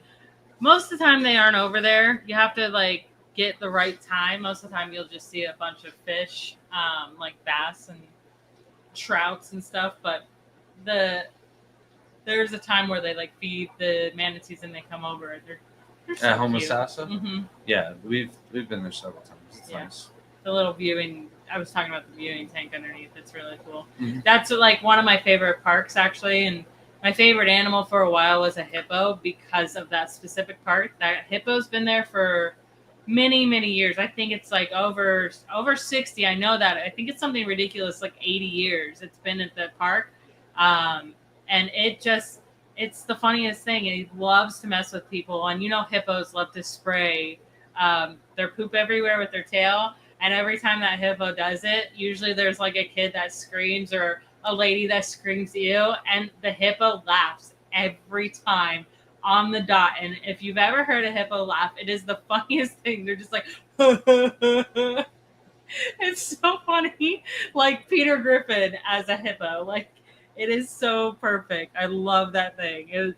most of the time, they aren't over there. You have to, like, get the right time. Most of the time, you'll just see a bunch of fish, like bass and trouts and stuff. But there's a time where they, like, feed the manatees and they come over. They're so At Homosassa? Mm-hmm. Yeah, we've been there several times. It's nice. The little viewing. I was talking about the viewing tank underneath. It's really cool. Mhm. That's like one of my favorite parks, actually. And my favorite animal for a while was a hippo because of that specific park. That hippo's been there for many, many years. I think it's like over 60. I know that. I think it's something ridiculous, like 80 years. It's been at the park, and it's the funniest thing. And he loves to mess with people. And hippos love to spray their poop everywhere with their tail. And every time that hippo does it, usually there's like a kid that screams or a lady that screams ew. And the hippo laughs every time on the dot. And if you've ever heard a hippo laugh, it is the funniest thing. They're just like, it's so funny. Like Peter Griffin as a hippo. Like, it is so perfect. I love that thing.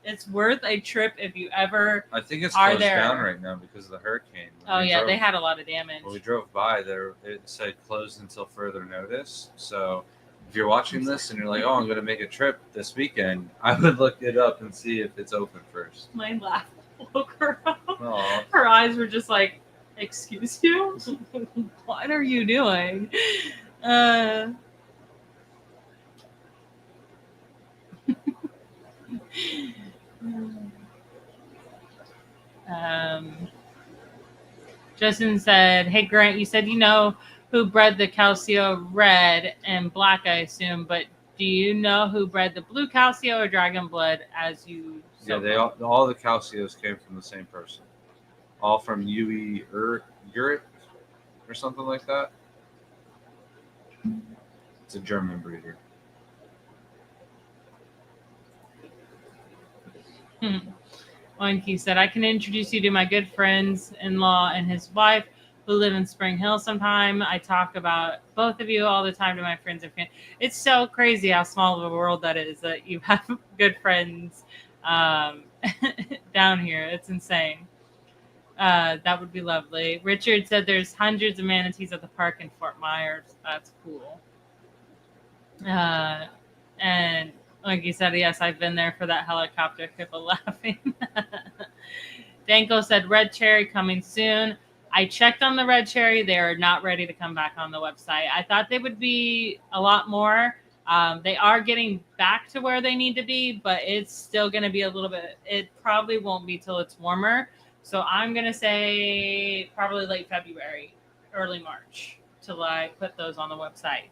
It's worth a trip if you ever. I think it's are closed there. down right now because of the hurricane. They had a lot of damage. When we drove by there, it said closed until further notice. So if you're watching this and you're like, oh, I'm going to make a trip this weekend, I would look it up and see if it's open first. My laugh woke her up. Aw. Her eyes were just like, excuse you? What are you doing? Justin said, hey, Grant, you said you know who bred the Calcio red and black, I assume, but do you know who bred the blue Calcio or Dragon Blood as you Yeah, all the Calcios came from the same person. All from Uwe Urich or something like that. It's a German breeder. Oinky said, I can introduce you to my good friends-in-law and his wife who live in Spring Hill sometime. I talk about both of you all the time to my friends and family. It's so crazy how small of a world that is, that you have good friends down here. It's insane. That would be lovely. Richard said there's hundreds of manatees at the park in Fort Myers. That's cool. And like you said, yes, I've been there for that helicopter hippo laughing. Danko said red cherry coming soon. I checked on the red cherry. They are not ready to come back on the website. I thought they would be a lot more. They are getting back to where they need to be, but it's still going to be a little bit. It probably won't be till it's warmer. So I'm going to say probably late February, early March till I put those on the website.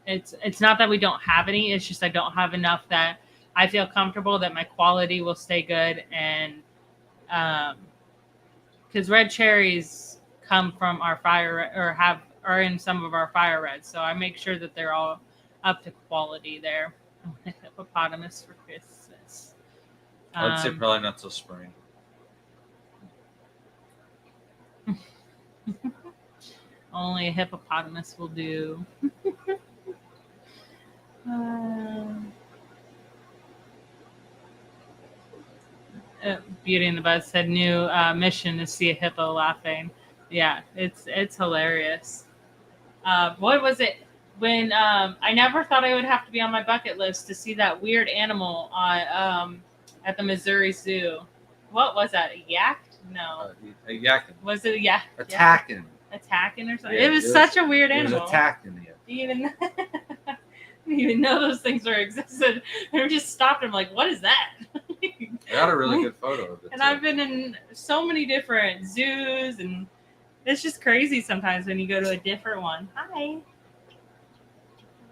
It's not that we don't have any. It's just I don't have enough that I feel comfortable that my quality will stay good. And because red cherries come from our fire or are in some of our fire reds. So I make sure that they're all up to quality there. Hippopotamus for Christmas. I would say probably not till spring. Only a hippopotamus will do. Beauty and the Buzz said new mission to see a hippo laughing. Yeah, it's hilarious. What was it when I never thought I would have to be on my bucket list to see that weird animal on at the Missouri Zoo? What was that? A yak? No. A yakin. Was it a yak? Attacking. Attacking or something? Yeah, it was such a weird It animal. was attacking you. Even I didn't even know those things were existed. I just stopped and I'm like, what is that? I got a really good photo of it. And too. I've been in so many different zoos, and it's just crazy sometimes when you go to a different one. Hi.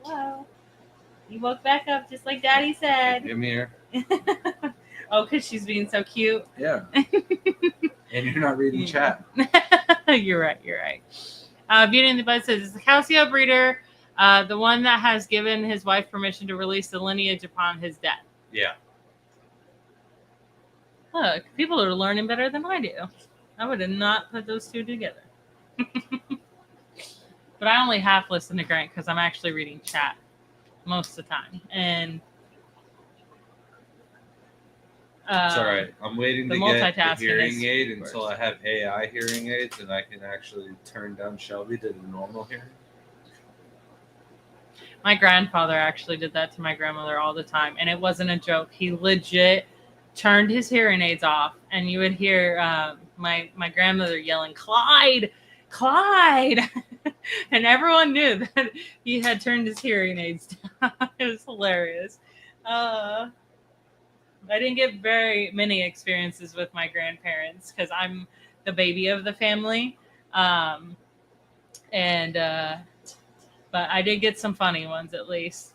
Hello. You woke back up just like Daddy said. Give me here. Oh, because she's being so cute. Yeah. And you're not reading chat. You're right. Beauty and the Bud says, is the Calcio breeder the one that has given his wife permission to release the lineage upon his death? Yeah. Look, people are learning better than I do. I would have not put those two together. But I only half listen to Grant because I'm actually reading chat most of the time. And it's all right. I'm waiting the to get the multitasking hearing is aid until worse. I have AI hearing aids and I can actually turn down Shelby to the normal hearing. My grandfather actually did that to my grandmother all the time. And it wasn't a joke. He legit turned his hearing aids off. And you would hear my grandmother yelling, Clyde! And everyone knew that he had turned his hearing aids down. It was hilarious. I didn't get very many experiences with my grandparents because I'm the baby of the family. But I did get some funny ones at least.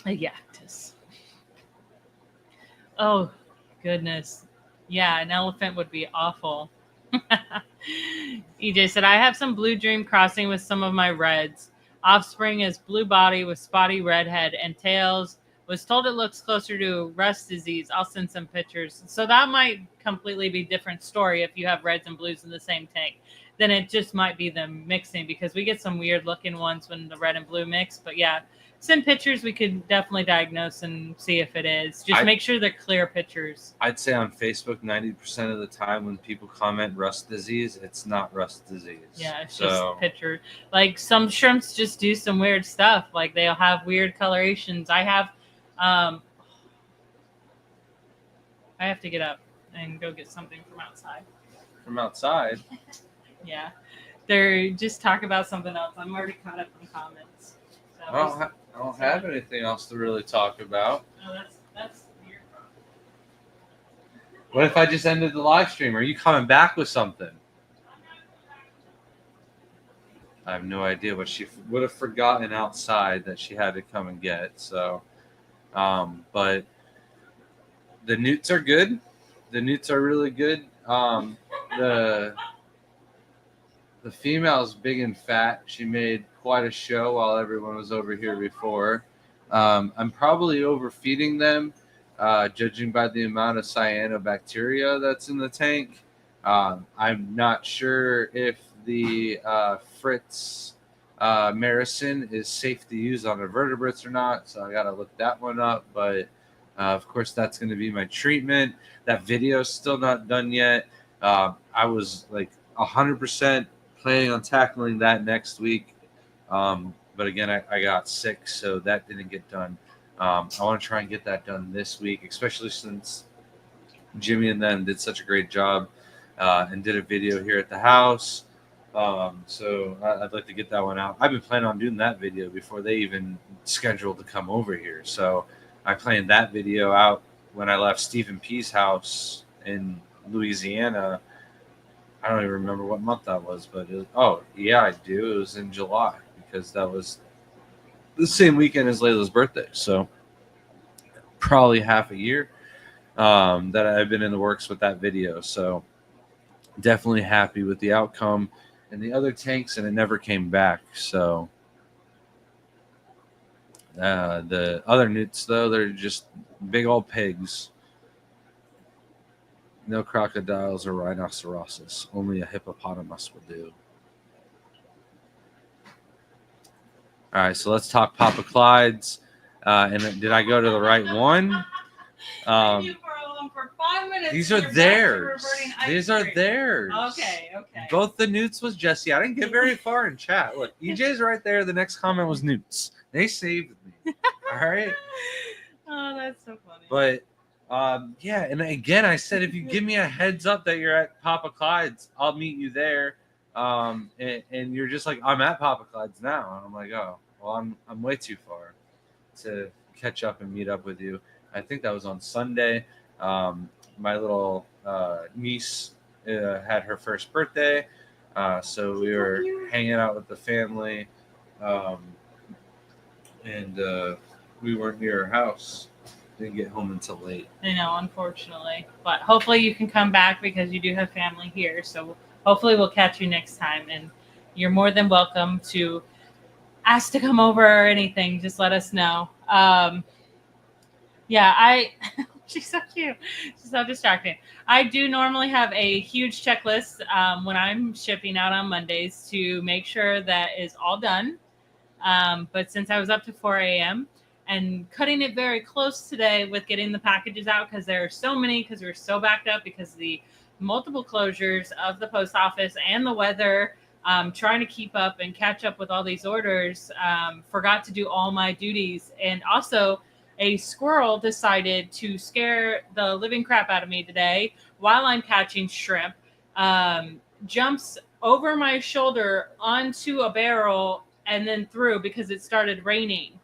A Yactus. Oh, goodness. Yeah, an elephant would be awful. EJ said, I have some blue dream crossing with some of my reds. Offspring is blue body with spotty red head and tails. Was told it looks closer to rust disease. I'll send some pictures. So that might completely be a different story if you have reds and blues in the same tank. Then it just might be them mixing because we get some weird looking ones when the red and blue mix. But yeah, send pictures. We could definitely diagnose and see if it is. Just make sure they're clear pictures. I'd say on Facebook, 90% of the time when people comment rust disease, it's not rust disease. Yeah, it's just picture. Like some shrimps just do some weird stuff. Like they'll have weird colorations. I have to get up and go get something from outside. From outside? Yeah. They're just talk about something else. I'm already caught up in comments. So I don't have anything else to really talk about. No, that's your problem. What if I just ended the live stream? Are you coming back with something? I have no idea what she would have forgotten outside that she had to come and get. So, but the newts are good. The newts are really good. The female's big and fat. She made quite a show while everyone was over here before. I'm probably overfeeding them, judging by the amount of cyanobacteria that's in the tank. I'm not sure if the Fritz Maricin is safe to use on invertebrates or not, so I got to look that one up. But Of course, that's going to be my treatment. That video is still not done yet. I was like 100% planning on tackling that next week. But again, I got sick, so that didn't get done. I want to try and get that done this week, especially since Jimmy and them did such a great job and did a video here at the house. So I'd like to get that one out. I've been planning on doing that video before they even scheduled to come over here. So I planned that video out when I left Stephen P's house in Louisiana. I don't even remember what month that was, but oh yeah, I do. It was in July because that was the same weekend as Layla's birthday. So probably half a year that I've been in the works with that video. So definitely happy with the outcome and the other tanks, and it never came back. So the other newts, though, they're just big old pigs. No crocodiles or rhinoceroses. Only a hippopotamus will do. All right, so let's talk Papa Clyde's. And did I go to the right one? For 5 minutes. These are theirs. These are theirs. Okay. Both the newts was Jesse. I didn't get very far in chat. Look, EJ's right there. The next comment was newts. They saved me. All right. Oh, that's so funny. But yeah, and again, I said if you give me a heads up that you're at Papa Clyde's, I'll meet you there. And you're just like, I'm at Papa Clyde's now. And I'm like, oh, well, I'm way too far to catch up and meet up with you. I think that was on Sunday. My little niece had her first birthday, so we were hanging out with the family, and we weren't near her house. Didn't get home until late. I know, unfortunately, but hopefully you can come back because you do have family here. So hopefully we'll catch you next time, and you're more than welcome to ask to come over or anything. Just let us know. Yeah, she's so cute. She's so distracting. I do normally have a huge checklist when I'm shipping out on Mondays to make sure that is all done. But since I was up to 4 a.m. and cutting it very close today with getting the packages out because there are so many, because we're so backed up because of the multiple closures of the post office and the weather, trying to keep up and catch up with all these orders, forgot to do all my duties. And also, a squirrel decided to scare the living crap out of me today while I'm catching shrimp. Jumps over my shoulder onto a barrel and then through because it started raining.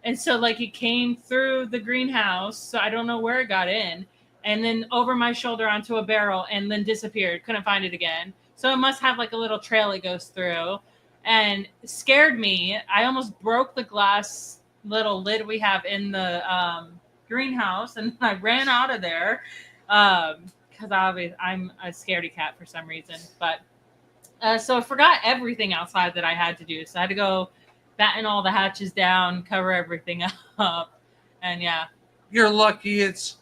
And so like it came through the greenhouse. So I don't know where it got in. And then over my shoulder onto a barrel and then disappeared. Couldn't find it again. So it must have like a little trail it goes through. And scared me. I almost broke the glass little lid we have in the greenhouse, and I ran out of there because I'm a scaredy cat for some reason. But so I forgot everything outside that I had to do. So I had to go batten all the hatches down, cover everything up, and yeah. You're lucky it's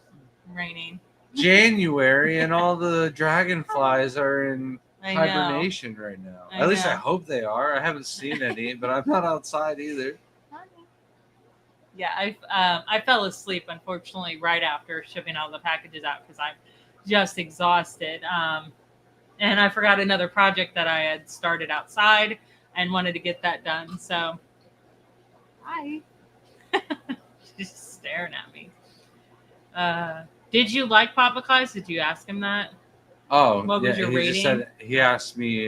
raining January and all the dragonflies are in hibernation right now. At least I hope they are. I haven't seen any, but I'm not outside either. Yeah, I fell asleep, unfortunately, right after shipping all the packages out because I'm just exhausted. And I forgot another project that I had started outside and wanted to get that done. So, hi. She's just staring at me. Did you like Papa Clyde's? Did you ask him that? Oh, what was your rating? Just said, he asked me,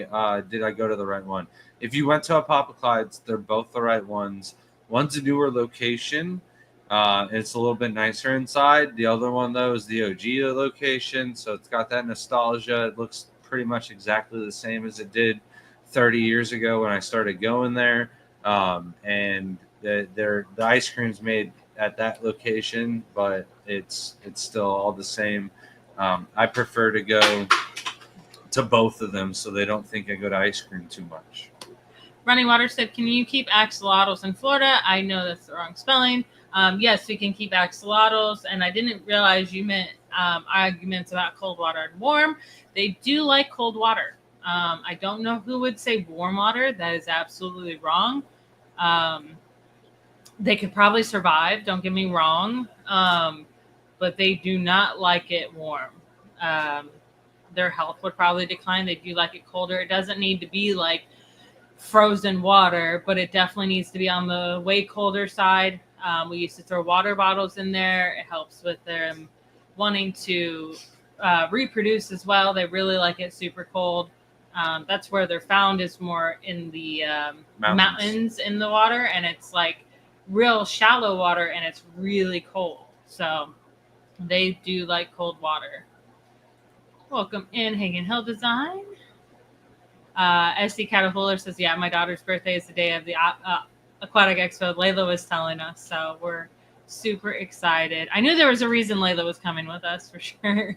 did I go to the right one? If you went to a Papa Clyde's, they're both the right ones. One's a newer location. It's a little bit nicer inside. The other one, though, is the OG location. So it's got that nostalgia. It looks pretty much exactly the same as it did 30 years ago when I started going there. And the ice cream's made at that location, but it's still all the same. I prefer to go to both of them so they don't think I go to ice cream too much. Running Water said, can you keep axolotls in Florida? I know that's the wrong spelling. Yes, we can keep axolotls. And I didn't realize you meant arguments about cold water and warm. They do like cold water. I don't know who would say warm water. That is absolutely wrong. They could probably survive. Don't get me wrong. but they do not like it warm. Um, their health would probably decline. They do like it colder. It doesn't need to be like frozen water, but it definitely needs to be on the way colder side. We used to throw water bottles in there. It helps with them wanting to reproduce as well. They really like it super cold. That's where they're found, is more in the mountains in the water, and it's like real shallow water, and it's really cold. So they do like cold water. Welcome in, Hagen Hill Design. SD Caterpillar says, yeah, my daughter's birthday is the day of the Aquatic Expo. Layla was telling us, so we're super excited. I knew there was a reason Layla was coming with us for sure.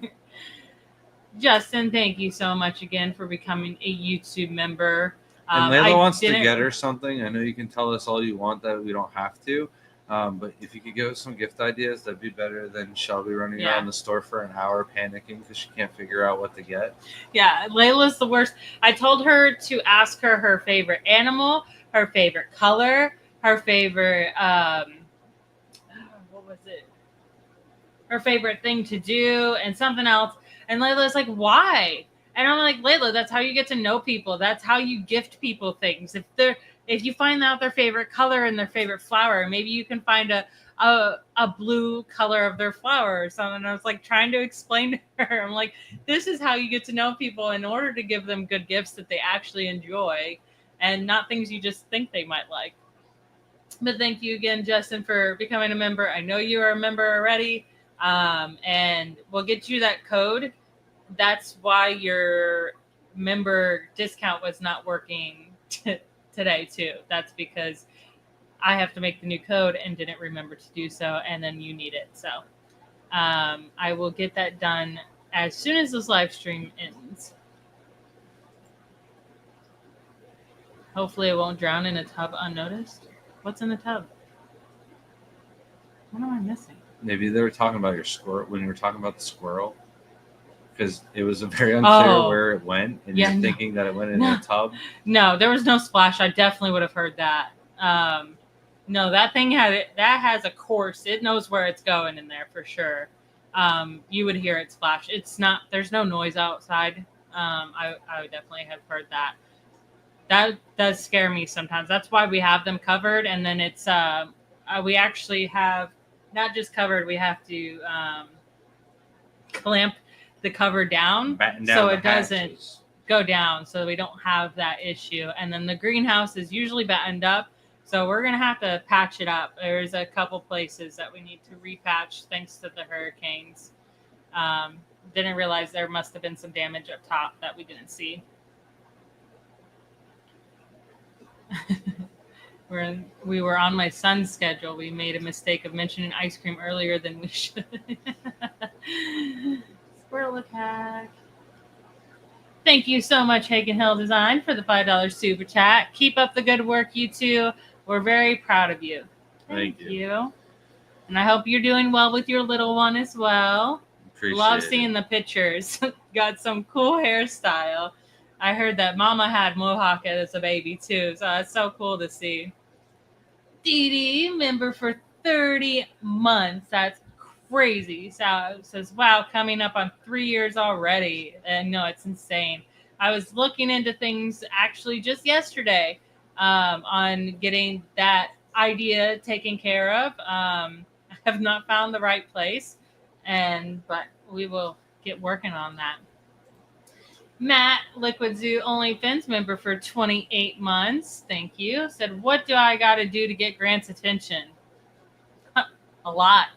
Justin, thank you so much again for becoming a YouTube member. And Layla wants to get her something. I know you can tell us all you want that we don't have to. But if you could give us some gift ideas, that'd be better than Shelby running around the store for an hour panicking because she can't figure out what to get. Yeah, Layla's the worst. I told her to ask her favorite animal, her favorite color, her favorite, what was it? Her favorite thing to do and something else. And Layla's like, why? And I'm like, Layla, that's how you get to know people. That's how you gift people things. If you find out their favorite color and their favorite flower, maybe you can find a blue color of their flower or something. And I was like trying to explain to her, I'm like, this is how you get to know people in order to give them good gifts that they actually enjoy and not things you just think they might like. But thank you again, Justin, for becoming a member. I know you are a member already, and we'll get you that code. That's why your member discount was not working today too. That's because I have to make the new code and didn't remember to do so, and then you need it. So I will get that done as soon as this live stream ends. Hopefully it won't drown in a tub unnoticed. What's in the tub? What am I missing? Maybe they were talking about your squirrel when you were talking about the squirrel. Because it was very unclear where it went, and you're thinking that it went in a tub. No, there was no splash. I definitely would have heard that. No, that thing has a course. It knows where it's going in there for sure. You would hear it splash. It's not. There's no noise outside. I would definitely have heard that. That does scare me sometimes. That's why we have them covered, and then it's we actually have not just covered. We have to clamp the cover down so it doesn't go down, so we don't have that issue. And then the greenhouse is usually battened up, so we're gonna have to patch it up. There's a couple places that we need to repatch thanks to the hurricanes. Didn't realize there must have been some damage up top that we didn't see. We were on my son's schedule. We made a mistake of mentioning ice cream earlier than we should. Squirrel attack. Thank you so much, Hagen Hill Design, for the $5 super chat. Keep up the good work, you two. We're very proud of you. Thank you. And I hope you're doing well with your little one as well. Love seeing the pictures. Got some cool hairstyle. I heard that Mama had mohawk as a baby too, so that's so cool to see. Dee Dee, member for 30 months. That's crazy. So says, wow, coming up on 3 years already. And no, it's insane. I was looking into things actually just yesterday on getting that idea taken care of. I have not found the right place, but we will get working on that. Matt, Liquid Zoo OnlyFans member for 28 months. Thank you. Said, what do I got to do to get Grant's attention? A lot.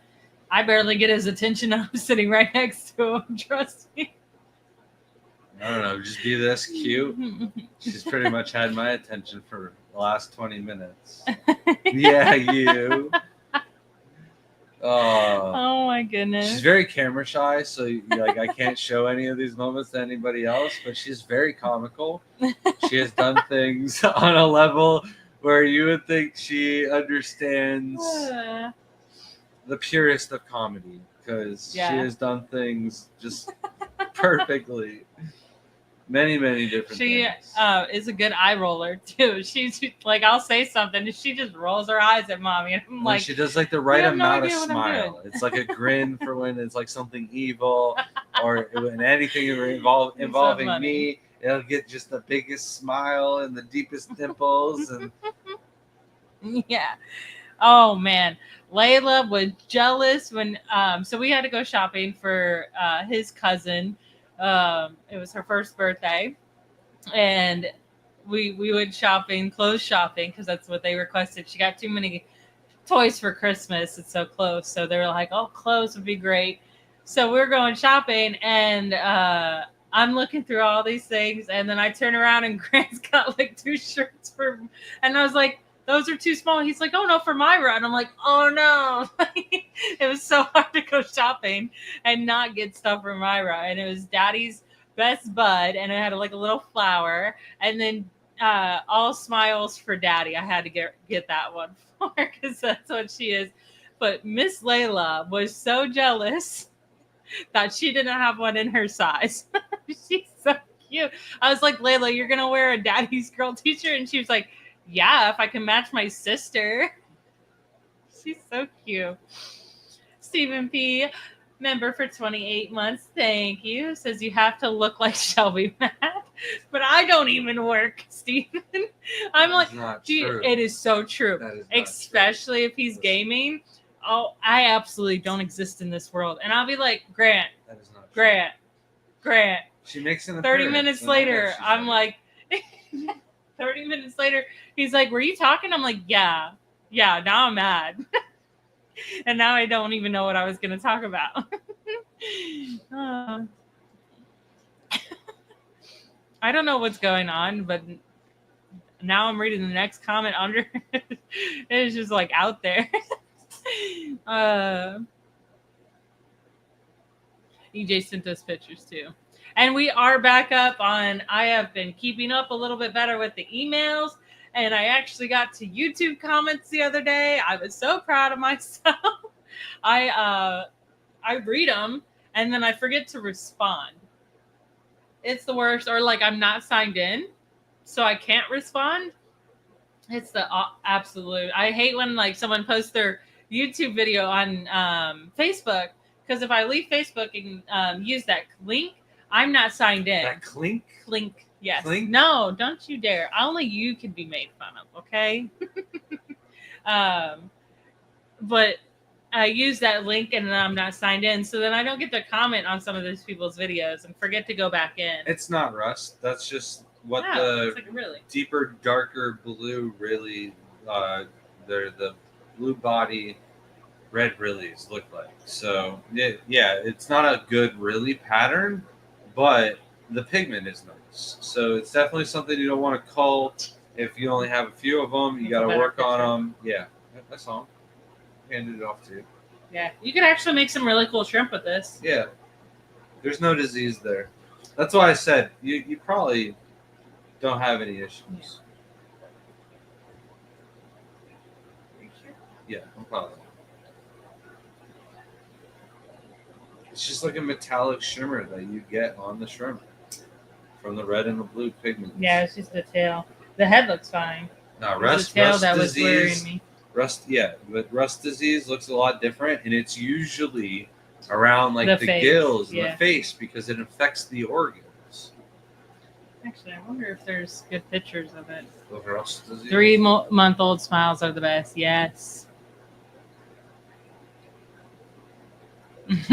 I barely get his attention. I'm sitting right next to him. Trust me. I don't know. Just be this cute. She's pretty much had my attention for the last 20 minutes. Yeah, you. Oh my goodness. She's very camera shy, so I can't show any of these moments to anybody else, but she's very comical. She has done things on a level where you would think she understands the purest of comedy, because she has done things just perfectly. Many different She things. is a good eye roller too. She's like, I'll say something, and she just rolls her eyes at mommy, and I'm When like, she does like the right have no amount of idea what I'm smile. doing. It's like a grin for when it's like something evil or when anything It's so involving funny. me. It'll get just the biggest smile and the deepest dimples. And Yeah. Oh man, Layla was jealous when so we had to go shopping for his cousin. It was her first birthday, and we went shopping, clothes shopping, because that's what they requested. She got too many toys for Christmas. It's so close, so they were like, "Oh, clothes would be great." So we are going shopping, and I'm looking through all these things, and then I turn around and Grant's got like 2 shirts for, and I was like, "Those are too small." He's like, "Oh no, for Myra," and I'm like, "Oh no!" It was so hard to go shopping and not get stuff for Myra, and it was Daddy's best bud, and it had like a little flower, and then all smiles for Daddy. I had to get that one for her because that's what she is. But Miss Layla was so jealous that she didn't have one in her size. She's so cute. I was like, Layla, you're gonna wear a Daddy's Girl t-shirt, and she was like, yeah, if I can match my sister. She's so cute. Stephen P, member for 28 months. Thank you. Says you have to look like Shelby Matt. But I don't even work, Stephen. I'm that like, is not gee, true. it is so true. That is not Especially if he's gaming. Oh, I absolutely don't exist in this world. And I'll be like, Grant, That is not true. Grant. She makes an 30 appearance, minutes and I know later, she's I'm there. like, 30 minutes later, he's like, were you talking? I'm like, yeah. Now I'm mad. And now I don't even know what I was going to talk about. I don't know what's going on, but now I'm reading the next comment under. It's just like out there. EJ sent us pictures too. And we are back up on, I have been keeping up a little bit better with the emails. And I actually got to YouTube comments the other day. I was so proud of myself. I read them and then I forget to respond. It's the worst. Or like I'm not signed in, so I can't respond. It's the absolute. I hate when like someone posts their YouTube video on Facebook, because if I leave Facebook and use that link, I'm not signed in. That clink? Clink. Yes. Clink? No, don't you dare. Only you can be made fun of, okay? But I use that link and then I'm not signed in, so then I don't get to comment on some of those people's videos and forget to go back in. It's not rust. That's just what it's like really deeper, darker blue really, they're the blue body red Rillies look like. So yeah, it's not a good Rilly pattern, but the pigment is nice. So it's definitely something you don't want to cull. If you only have a few of them, you got to work on them. Yeah, I saw them. Handed it off to you. Yeah, you could actually make some really cool shrimp with this. Yeah, there's no disease there. That's why I said you probably don't have any issues. Yeah, I'm positive. It's just like a metallic shimmer that you get on the shrimp from the red and the blue pigments. Yeah, it's just the tail. The head looks fine. Now, rust that was worrying me. But rust disease looks a lot different, and it's usually around like the face, gills and yeah. the face because it affects the organs. Actually, I wonder if there's good pictures of it. Of rust disease. 3-month-old smiles are the best. Yes.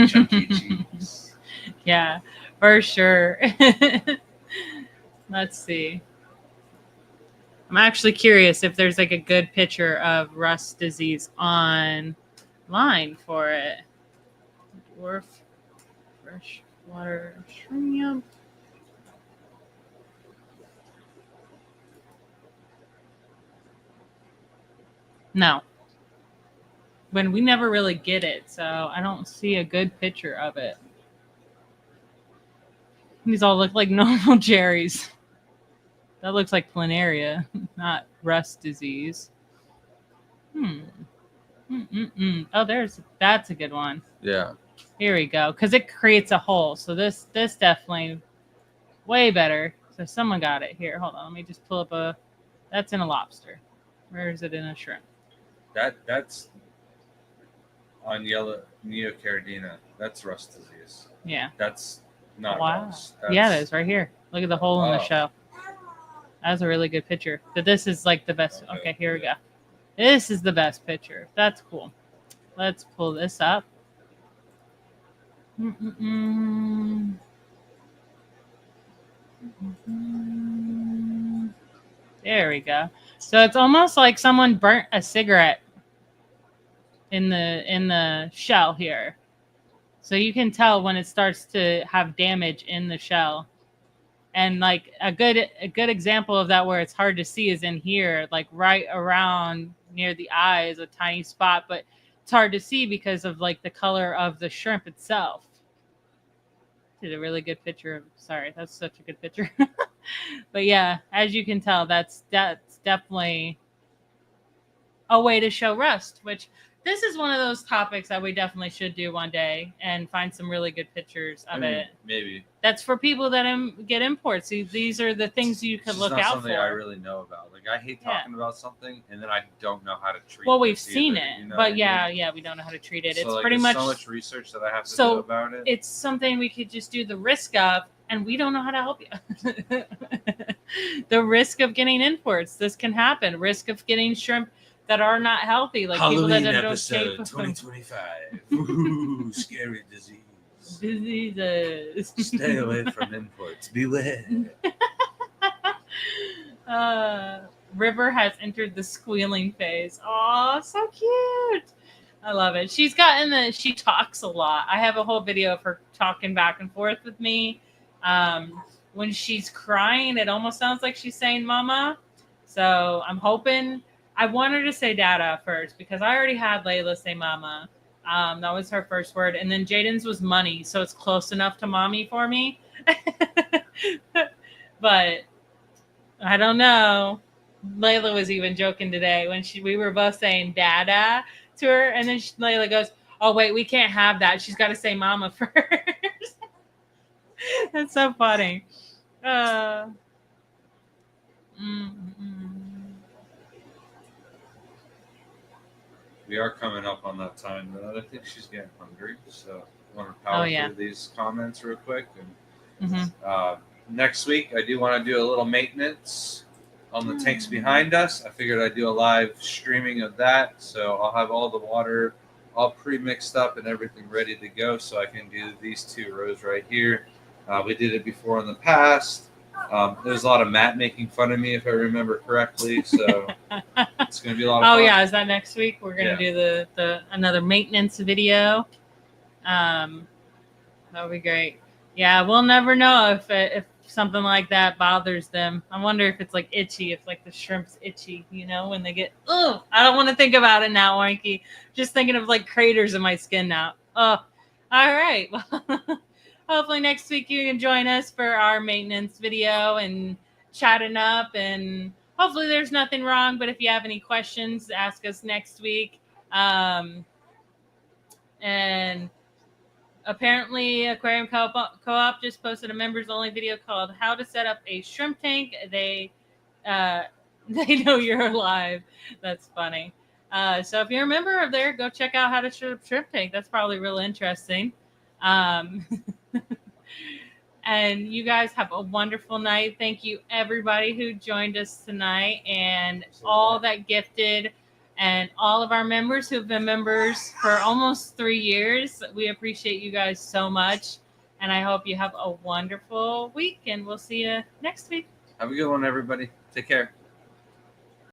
Chuck E. Cheese. Yeah, for sure. Let's see. I'm actually curious if there's like a good picture of rust disease online for it. Dwarf freshwater shrimp. No. When we never really get it, so I don't see a good picture of it. These all look like normal cherries. That looks like planaria, not rust disease. Oh, that's a good one. Yeah. Here we go, because it creates a hole. So this definitely Way better. So someone got it here. Hold on. Let me just pull up a. That's in a lobster. Where is it in a shrimp? That's on yellow neocaridina. That's rust disease. Yeah. That's not Wow. rust. Yeah, it is right here. Look at the hole in the Oh. shell. That's a really good picture. But this is like the best. Okay. Okay, here we go. This is the best picture. That's cool. Let's pull this up. Mm-mm-mm. Mm-mm. There we go. So it's almost like someone burnt a cigarette in the shell here. So you can tell when it starts to have damage in the shell. And like a good example of that where it's hard to see is in here, like right around near the eye is a tiny spot, but it's hard to see because of like the color of the shrimp itself. Did a really good picture of. Sorry, that's such a good picture. But yeah, as you can tell, that's definitely a way to show rust. Which this is one of those topics that we definitely should do one day and find some really good pictures of it. Maybe. That's for people that get imports. These are the things you could look not out something for. I really know about. Like I hate talking about something and then I don't know how to treat. Well, we've this seen either, it, you know but what I yeah, mean? yeah, we don't know how to treat it. So, It's like, pretty there's much so much research that I have to so do about it. It's something we could just do the risk of, and we don't know how to help you. The risk of getting imports. This can happen. Risk of getting shrimp that are not healthy, like Halloween people that episode don't 2025. Ooh, scary disease. Diseases. Stay away from imports. Beware. River has entered the squealing phase. Oh, so cute. I love it. She talks a lot. I have a whole video of her talking back and forth with me. When she's crying, it almost sounds like she's saying mama. So I'm hoping. I want her to say dada first because I already had Layla say mama. That was her first word. And then Jaden's was money. So it's close enough to mommy for me. But I don't know. Layla was even joking today when we were both saying dada to her. And then Layla goes, oh, wait, we can't have that. She's got to say mama first. That's so funny. We are coming up on that time that I think she's getting hungry. So I want to power through these comments real quick. And next week, I do want to do a little maintenance on the tanks behind us. I figured I'd do a live streaming of that. So I'll have all the water all pre-mixed up and everything ready to go so I can do these 2 rows right here. We did it before in the past. There's a lot of Matt making fun of me, if I remember correctly. So it's going to be a lot of fun. Oh, yeah. Is that next week? We're going to do the another maintenance video. That would be great. Yeah, we'll never know if something like that bothers them. I wonder if it's like itchy, if like the shrimp's itchy, you know, when they get, oh, I don't want to think about it now, Wanky. Just thinking of like craters in my skin now. Oh, all right. Well, hopefully next week you can join us for our maintenance video and chatting up. And hopefully there's nothing wrong. But if you have any questions, ask us next week. And apparently, Aquarium Co-op just posted a members-only video called "How to Set Up a Shrimp Tank." They know you're alive. That's funny. So if you're a member of there, go check out how to set up a shrimp tank. That's probably real interesting. And you guys have a wonderful night. Thank you, everybody who joined us tonight, and all that gifted. And all of our members who have been members for almost 3 years, we appreciate you guys so much. And I hope you have a wonderful week. And we'll see you next week. Have a good one, everybody. Take care.